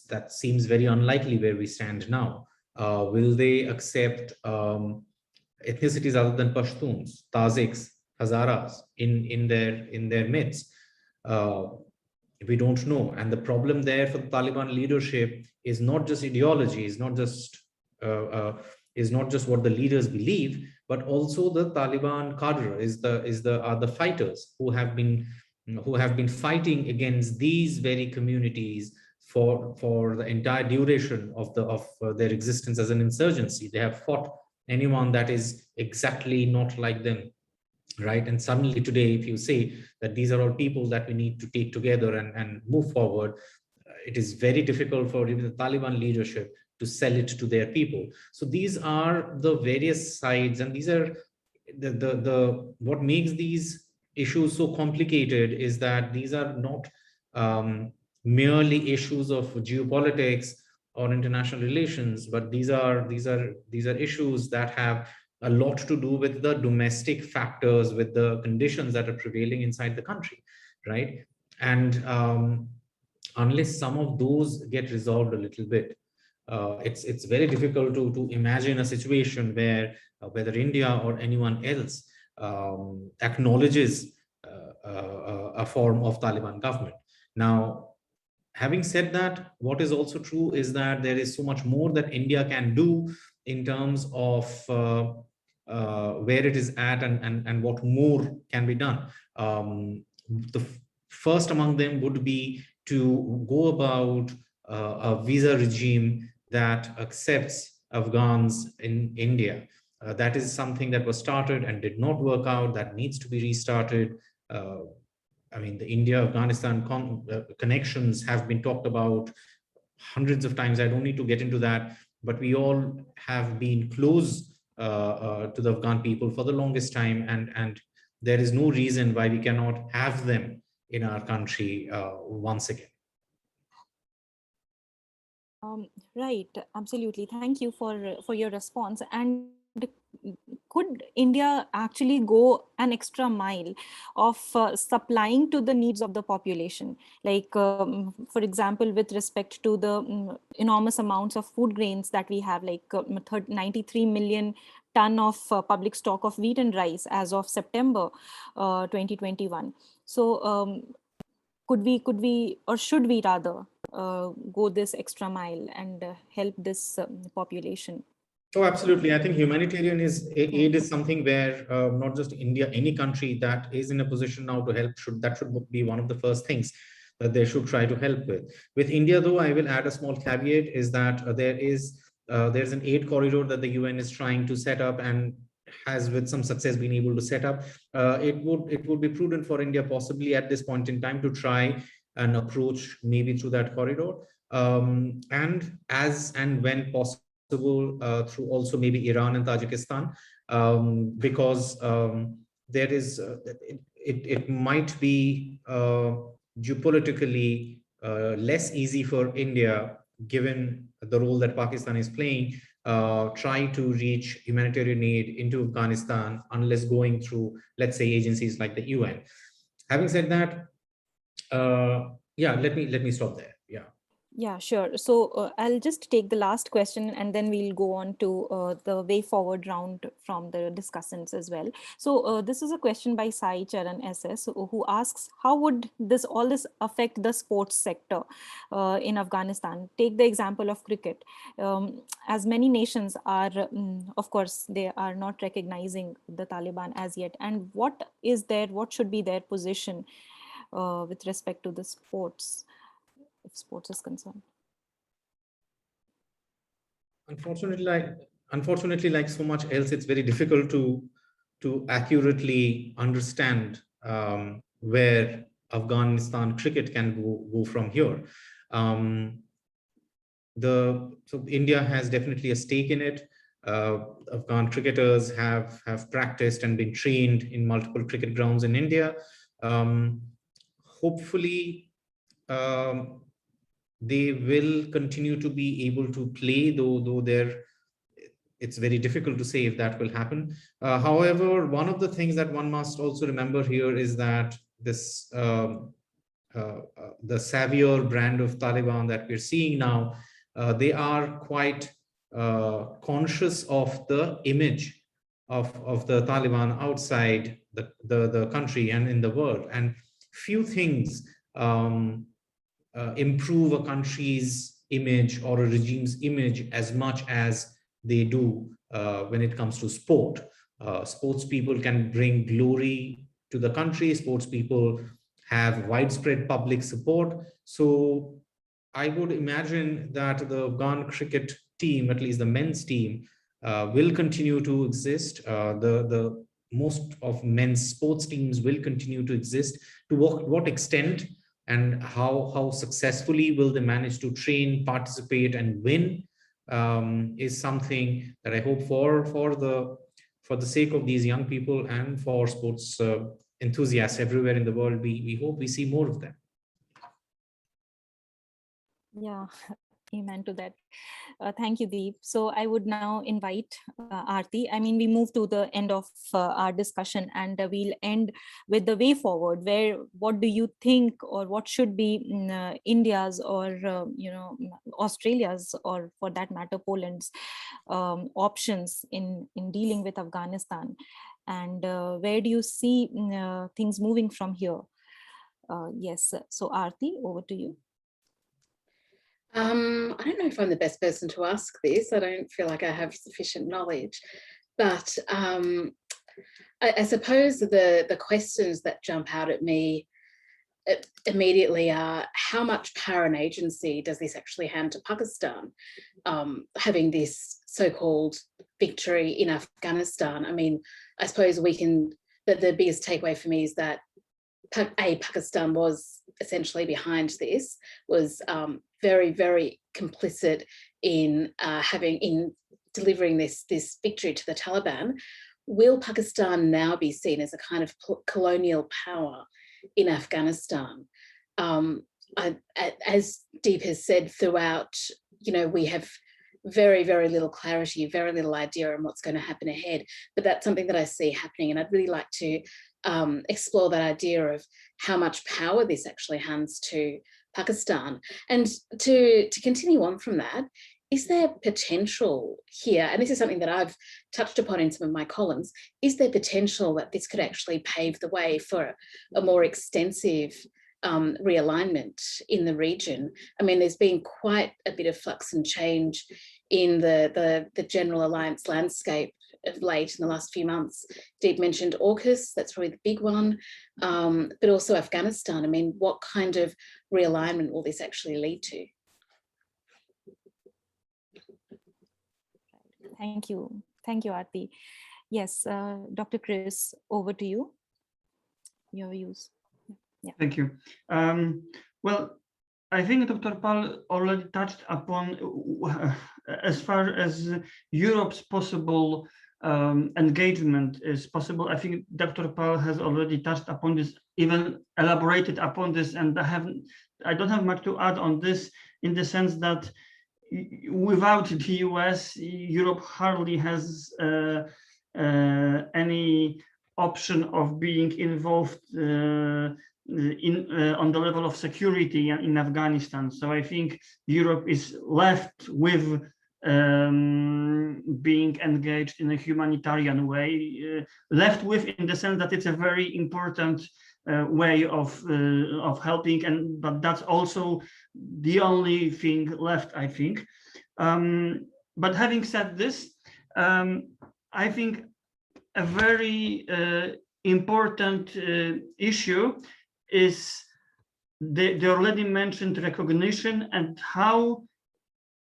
That seems very unlikely where we stand now. Will they accept ethnicities other than Pashtuns, Tajiks, Hazaras in their midst? We don't know. And the problem there for the Taliban leadership is not just ideology, is not just what the leaders believe, but also the Taliban cadre are the fighters who have been fighting against these very communities for the entire duration of their existence as an insurgency. They have fought anyone that is exactly not like them, right? And suddenly today, if you say that these are all people that we need to take together and move forward, it is very difficult for even the Taliban leadership to sell it to their people. So these are the various sides, and these are what makes these issues so complicated is that these are not merely issues of geopolitics or international relations, but these are issues that have a lot to do with the domestic factors, with the conditions that are prevailing inside the country, right? And unless some of those get resolved a little bit, it's very difficult to imagine a situation where whether India or anyone else acknowledges a form of Taliban government. Now, having said that, what is also true is that there is so much more that India can do in terms of where it is at and what more can be done. The first among them would be to go about a visa regime that accepts Afghans in India. That is something that was started and did not work out, that needs to be restarted. I mean, the India-Afghanistan connections have been talked about hundreds of times. I don't need to get into that, but we all have been close to the Afghan people for the longest time, and there is no reason why we cannot have them in our country once again. Right, absolutely. Thank you for your response. And could India actually go an extra mile of supplying to the needs of the population? Like, for example, with respect to the enormous amounts of food grains that we have, like 93 million ton of public stock of wheat and rice as of September 2021. So could we, or should we rather, go this extra mile and help this population? Oh, absolutely. I think humanitarian aid is something where not just India, any country that is in a position now to help should be one of the first things that they should try to help with. With India, though, I will add a small caveat is that there's an aid corridor that the UN is trying to set up and has with some success been able to set up. It would be prudent for India possibly at this point in time to try an approach maybe through that corridor, and as and when possible through also maybe Iran and Tajikistan, because there is it might be geopolitically less easy for India, given the role that Pakistan is playing, trying to reach humanitarian aid into Afghanistan unless going through, let's say, agencies like the UN. Having said that, yeah, let me stop there. Yeah. Yeah, sure. So I'll just take the last question and then we'll go on to the way forward round from the discussants as well. So this is a question by Sai Charan SS who asks, how would all this affect the sports sector in Afghanistan? Take the example of cricket. As many nations are, of course, they are not recognizing the Taliban as yet. And what should be their position with respect to the sports? If sports is concerned. Unfortunately, like so much else, it's very difficult to accurately understand where Afghanistan cricket can go from here. So India has definitely a stake in it. Afghan cricketers have practiced and been trained in multiple cricket grounds in India. Hopefully, they will continue to be able to play, though it's very difficult to say if that will happen. However, one of the things that one must also remember here is that this the savior brand of Taliban that we're seeing now, they are quite conscious of the image of the Taliban outside the country and in the world. And few things improve a country's image or a regime's image as much as they do when it comes to sport. Sports people can bring glory to the country. Sports people have widespread public support. So I would imagine that the Afghan cricket team, at least the men's team, will continue to exist. The most of men's sports teams will continue to exist. To what extent and how successfully will they manage to train, participate, and win is something that I hope for the sake of these young people and for sports enthusiasts everywhere in the world. We hope we see more of them. Yeah, amen to that. Thank you, Deep. So I would now invite Aarti. I mean, we move to the end of our discussion, and we'll end with the way forward. What do you think, or what should be India's, or Australia's, or for that matter, Poland's options in dealing with Afghanistan, and where do you see things moving from here? Yes. So Aarti, over to you. I don't know if I'm the best person to ask this. I don't feel like I have sufficient knowledge, but I suppose the questions that jump out at me immediately are, how much power and agency does this actually hand to Pakistan, having this so-called victory in Afghanistan? I mean, I suppose the biggest takeaway for me is that Pakistan was essentially behind this, was very, very complicit in delivering this victory to the Taliban. Will Pakistan now be seen as a kind of colonial power in Afghanistan? As Deep has said throughout, we have very, very little clarity, very little idea on what's going to happen ahead. But that's something that I see happening, and I'd really like to explore that idea of how much power this actually hands to Pakistan. And to continue on from that, is there potential here, and this is something that I've touched upon in some of my columns, is there potential that this could actually pave the way for a more extensive realignment in the region? I mean, there's been quite a bit of flux and change in the general alliance landscape of late in the last few months. Deep mentioned AUKUS, that's probably the big one, but also Afghanistan. I mean, what kind of realignment will this actually lead to? Thank you, Aarti. Yes, Dr. Chris, over to you. Your views. Yeah. Thank you. Well, I think Dr. Pal already touched upon, as far as Europe's possible engagement is possible. I think Dr. Pal has already touched upon this, even elaborated upon this, and I don't have much to add on this, in the sense that without the US, Europe hardly has any option of being involved on the level of security in Afghanistan. So I think Europe is left with being engaged in a humanitarian way, left with in the sense that it's a very important way of helping, but that's also the only thing left, I think. But having said this, I think a very important issue is the already mentioned recognition, and how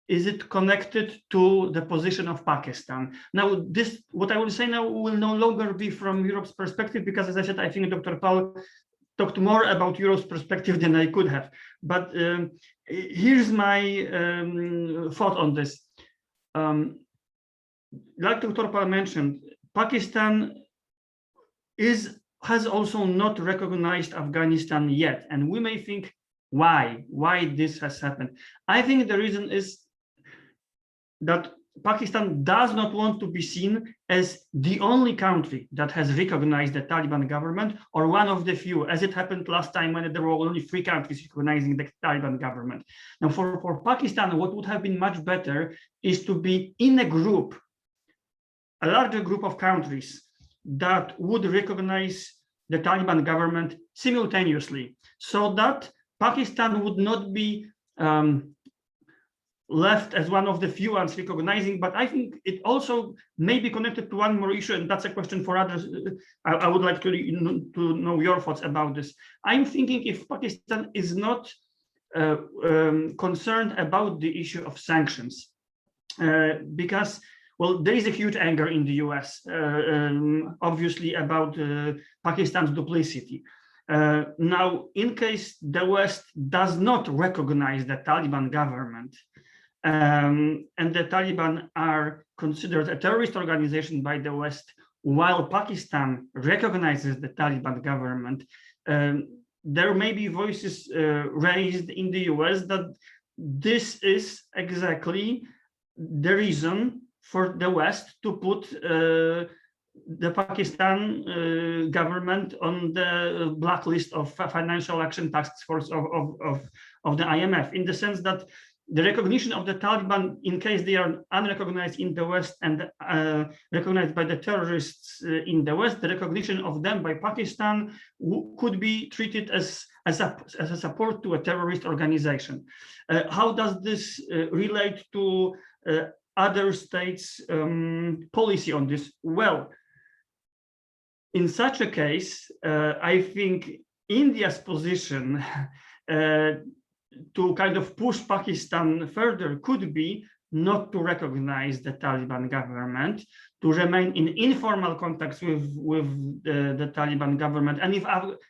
is it connected to the position of Pakistan. Now, what I will say now will no longer be from Europe's perspective, because, as I said, I think Dr. Paul talked more about Europe's perspective than I could have. But here's my thought on this. Like Dr. Paul mentioned, Pakistan has also not recognized Afghanistan yet, and we may think why this has happened. I think the reason is that Pakistan does not want to be seen as the only country that has recognized the Taliban government, or one of the few, as it happened last time when there were only 3 countries recognizing the Taliban government. Now, for Pakistan, what would have been much better is to be in a group, a larger group of countries that would recognize the Taliban government simultaneously, so that Pakistan would not be left as one of the few ones recognizing. But I think it also may be connected to one more issue, and that's a question for others. I would like to know your thoughts about this. I'm thinking, if Pakistan is not concerned about the issue of sanctions, because, well, there is a huge anger in the US, obviously, about Pakistan's duplicity. Now, in case the West does not recognize the Taliban government, and the Taliban are considered a terrorist organization by the West, while Pakistan recognizes the Taliban government, there may be voices raised in the US that this is exactly the reason for the West to put the Pakistan government on the blacklist of Financial Action Task Force of the IMF, in the sense that the recognition of the Taliban, in case they are unrecognized in the West and recognized by the terrorists in the West, the recognition of them by Pakistan could be treated as a support to a terrorist organization. How does this relate to other states' policy on this? Well, in such a case, I think India's position to kind of push Pakistan further could be not to recognize the Taliban government, to remain in informal contacts with the Taliban government, and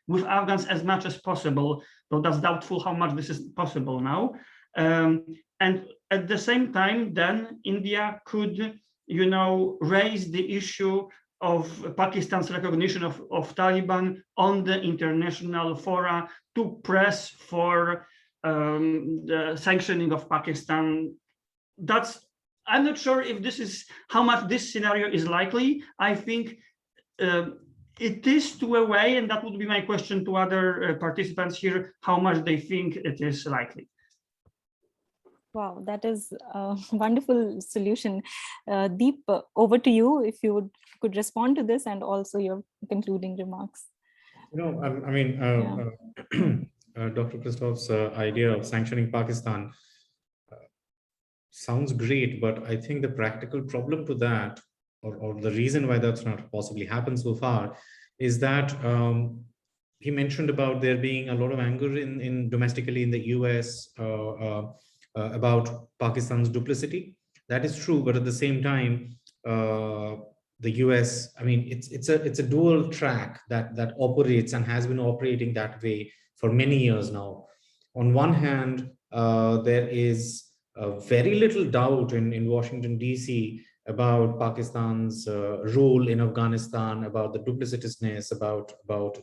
with Afghans as much as possible, though that's doubtful how much this is possible now. And at the same time, then India could, you know, raise the issue of Pakistan's recognition of Taliban on the international fora to press for the sanctioning of Pakistan. I'm not sure if this is how much this scenario is likely. I think it is to a way, and that would be my question to other participants here, how much they think it is likely. Wow, that is a wonderful solution. Deep, over to you if you could respond to this and also your concluding remarks. You know, I mean, Dr. Krzysztof's idea of sanctioning Pakistan sounds great, but I think the practical problem to that, or the reason why that's not possibly happened so far, is that he mentioned about there being a lot of anger in domestically in the US about Pakistan's duplicity. That is true, but at the same time, the US, I mean, it's a dual track that operates and has been operating that way for many years now. On one hand, there is very little doubt in Washington, DC about Pakistan's role in Afghanistan, about the duplicitousness, about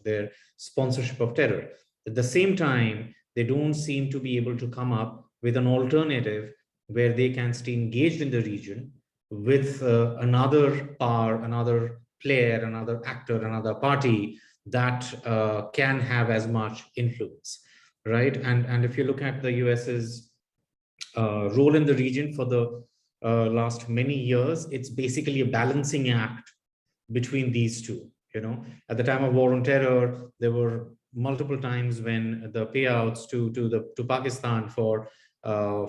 their sponsorship of terror. At the same time, they don't seem to be able to come up with an alternative where they can stay engaged in the region with another power, another player, another actor, another party that can have as much influence, right? And if you look at the US's role in the region for the last many years, it's basically a balancing act between these two. You know, at the time of war on terror, there were multiple times when the payouts to Pakistan for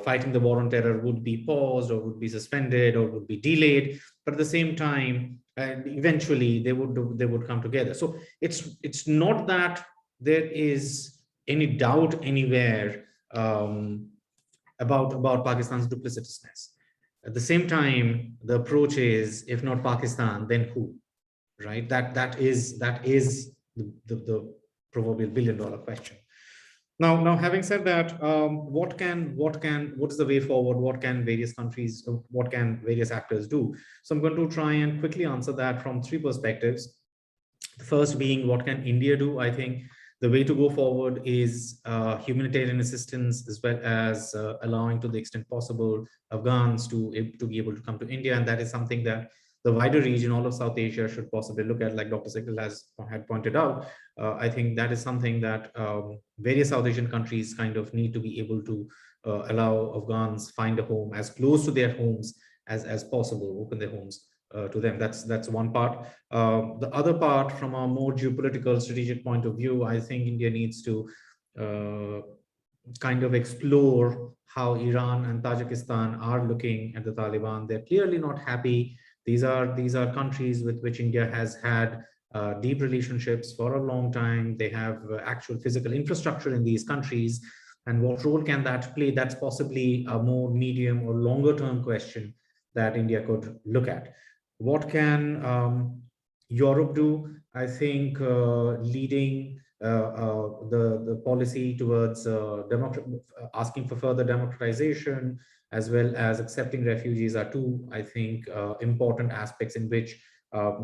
fighting the war on terror would be paused or would be suspended or would be delayed, but at the same time, and eventually they would come together. So it's not that there is any doubt anywhere about Pakistan's duplicitousness. At the same time, the approach is, if not Pakistan, then who, right? That is the proverbial billion-dollar question. Now, having said that, what is the way forward? What can various countries, what can various actors do? So I'm going to try and quickly answer that from three perspectives. The first being, what can India do? I think the way to go forward is humanitarian assistance, as well as allowing, to the extent possible, Afghans to be able to come to India. And that is something that the wider region, all of South Asia, should possibly look at, like Dr. Sigal had pointed out. I think that is something that various South Asian countries kind of need to be able to allow Afghans find a home as close to their homes as possible, open their homes to them. That's one part. The other part, from a more geopolitical strategic point of view, I think India needs to kind of explore how Iran and Tajikistan are looking at the Taliban. They're clearly not happy. These are countries with which India has had deep relationships for a long time. They have actual physical infrastructure in these countries. And what role can that play? That's possibly a more medium or longer term question that India could look at. What can Europe do? I think leading the policy towards asking for further democratization, as well as accepting refugees, are two, I think, important aspects in which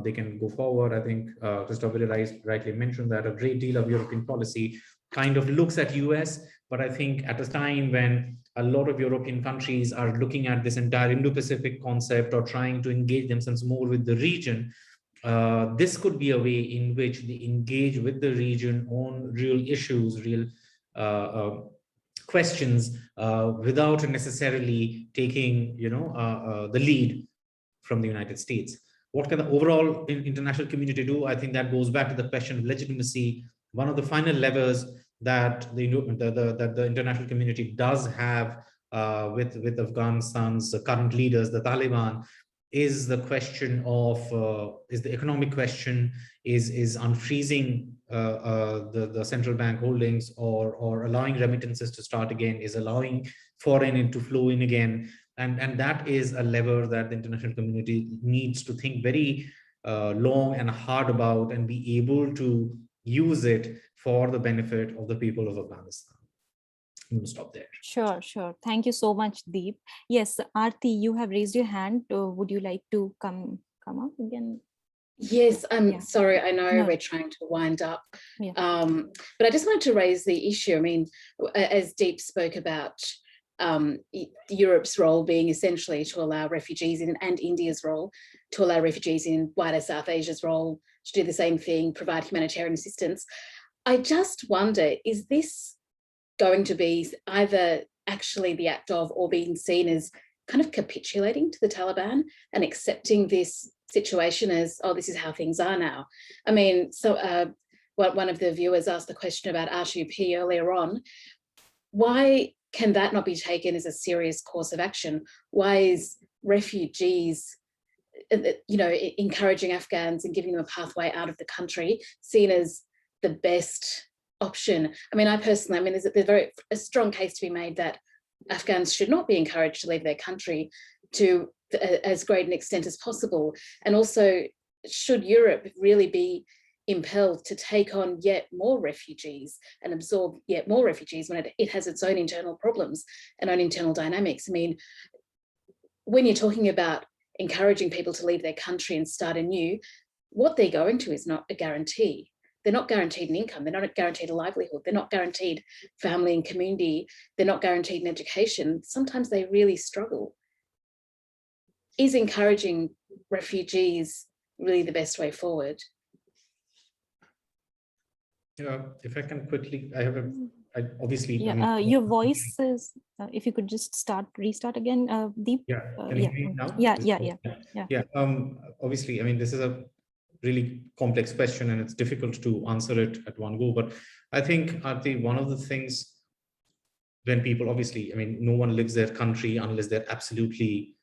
they can go forward. I think Krzysztof rightly mentioned that a great deal of European policy kind of looks at US, but I think at a time when a lot of European countries are looking at this entire Indo-Pacific concept or trying to engage themselves more with the region, this could be a way in which they engage with the region on real issues, real questions, without necessarily taking, the lead from the United States. What can the overall international community do? I think that goes back to the question of legitimacy. One of the final levers that the international community does have with Afghanistan's current leaders, the Taliban, is the question of is the economic question, is unfreezing the central bank holdings, or allowing remittances to start again, is allowing foreign aid to flow in again. And that is a lever that the international community needs to think very long and hard about, and be able to use it for the benefit of the people of Afghanistan. I'm going to stop there. Sure. Thank you so much, Deep. Yes, Aarti, you have raised your hand. Would you like to come up again? Yes, I'm sorry, I know we're trying to wind up, but I just wanted to raise the issue. I mean, as Deep spoke about Europe's role being essentially to allow refugees in, and India's role to allow refugees in, wider South Asia's role to do the same thing, provide humanitarian assistance. I just wonder, is this going to be either actually the act of, or being seen as kind of capitulating to the Taliban and accepting this situation as, oh, this is how things are now? I mean, so one of the viewers asked the question about Aarti P earlier on. Why can that not be taken as a serious course of action? Why is refugees, encouraging Afghans and giving them a pathway out of the country seen as the best option? I mean, there's a strong case to be made that Afghans should not be encouraged to leave their country to as great an extent as possible. And also, should Europe really be impelled to take on yet more refugees and absorb yet more refugees when it has its own internal problems and own internal dynamics? I mean, when you're talking about encouraging people to leave their country and start anew, what they're going to is not a guarantee. They're not guaranteed an income. They're not guaranteed a livelihood. They're not guaranteed family and community. They're not guaranteed an education. Sometimes they really struggle. Is encouraging refugees really the best way forward? If I can quickly, obviously. Your voice is, if you could just restart again, Deep. Can you hear me now? Yeah. Obviously, I mean, this is a really complex question and it's difficult to answer it at one go. But I think, Aarti, one of the things when people, obviously, I mean, no one leaves their country unless they're absolutely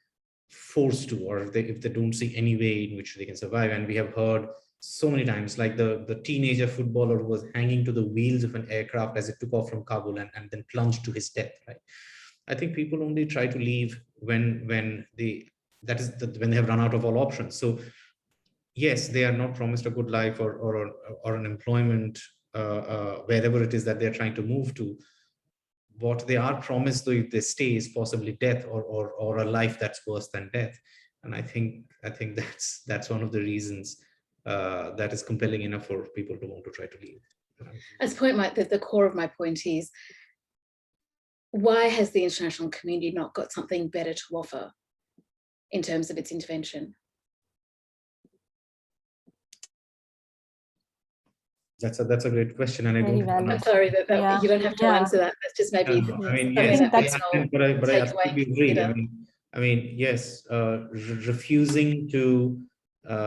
forced to, or if they don't see any way in which they can survive. And we have heard so many times, like the teenager footballer who was hanging to the wheels of an aircraft as it took off from Kabul and then plunged to his death, right? I think people only try to leave when they have run out of all options. So yes, they are not promised a good life or an employment wherever it is that they're trying to move to. What they are promised, though, if they stay, is possibly death or a life that's worse than death. And I think that's one of the reasons that is compelling enough for people to want to try to leave. The core of my point is, why has the international community not got something better to offer in terms of its intervention? That's a great question, and I don't. I'm sorry that you don't have to answer that. That's just maybe. I mean, yes, but I absolutely agree. I mean, yes, refusing to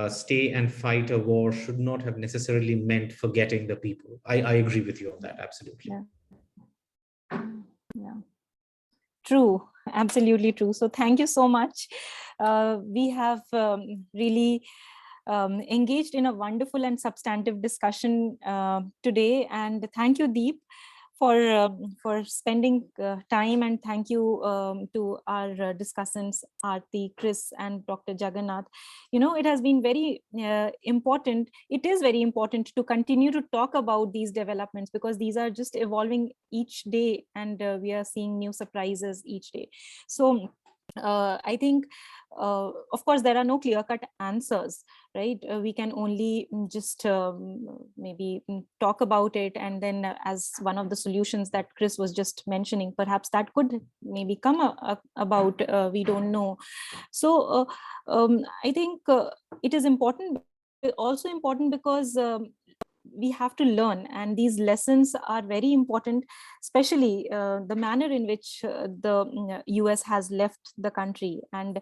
stay and fight a war should not have necessarily meant forgetting the people. I agree with you on that. Absolutely. Yeah. True. Absolutely true. So thank you so much. We have really engaged in a wonderful and substantive discussion today. And thank you, Deep, for spending time, and thank you to our discussants, Aarti, Chris, and Dr. Jagannath. It has been very important. It is very important to continue to talk about these developments, because these are just evolving each day, and we are seeing new surprises each day. So I think, of course, there are no clear-cut answers, right? We can only just maybe talk about it, and then as one of the solutions that Chris was just mentioning, perhaps that could maybe come about, we don't know. So I think it is important, also important because we have to learn, and these lessons are very important, especially the manner in which the US has left the country, and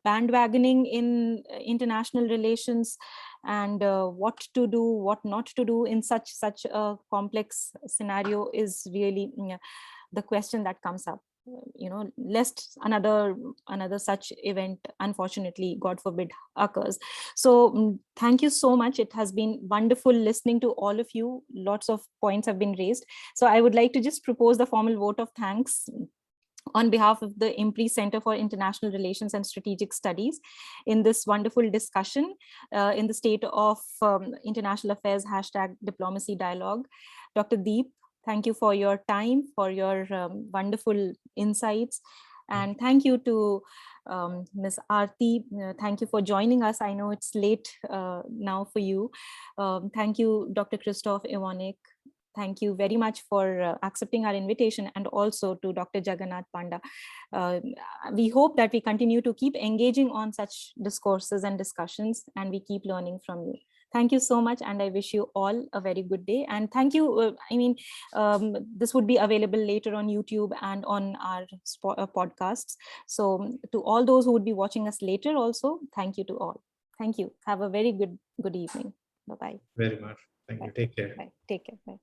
bandwagoning in international relations, and what to do, what not to do in such a complex scenario is really the question that comes up. Lest another such event, unfortunately, God forbid, occurs. So thank you so much. It has been wonderful listening to all of you. Lots of points have been raised. So I would like to just propose the formal vote of thanks on behalf of the IMPRI Center for International Relations and Strategic Studies in this wonderful discussion in the state of international affairs #diplomacy dialogue. Dr. Deep, thank you for your time, for your wonderful insights. And thank you to Ms. Aarti. Thank you for joining us. I know it's late now for you. Thank you, Dr. Krzysztof Iwanek. Thank you very much for accepting our invitation, and also to Dr. Jagannath Panda. We hope that we continue to keep engaging on such discourses and discussions, and we keep learning from you. Thank you so much, and I wish you all a very good day. And thank you. This would be available later on YouTube and on our podcasts. So to all those who would be watching us later also, thank you to all. Thank you. Have a very good evening. Bye-bye. Very much. Thank you. Take care. Bye. Take care. Bye.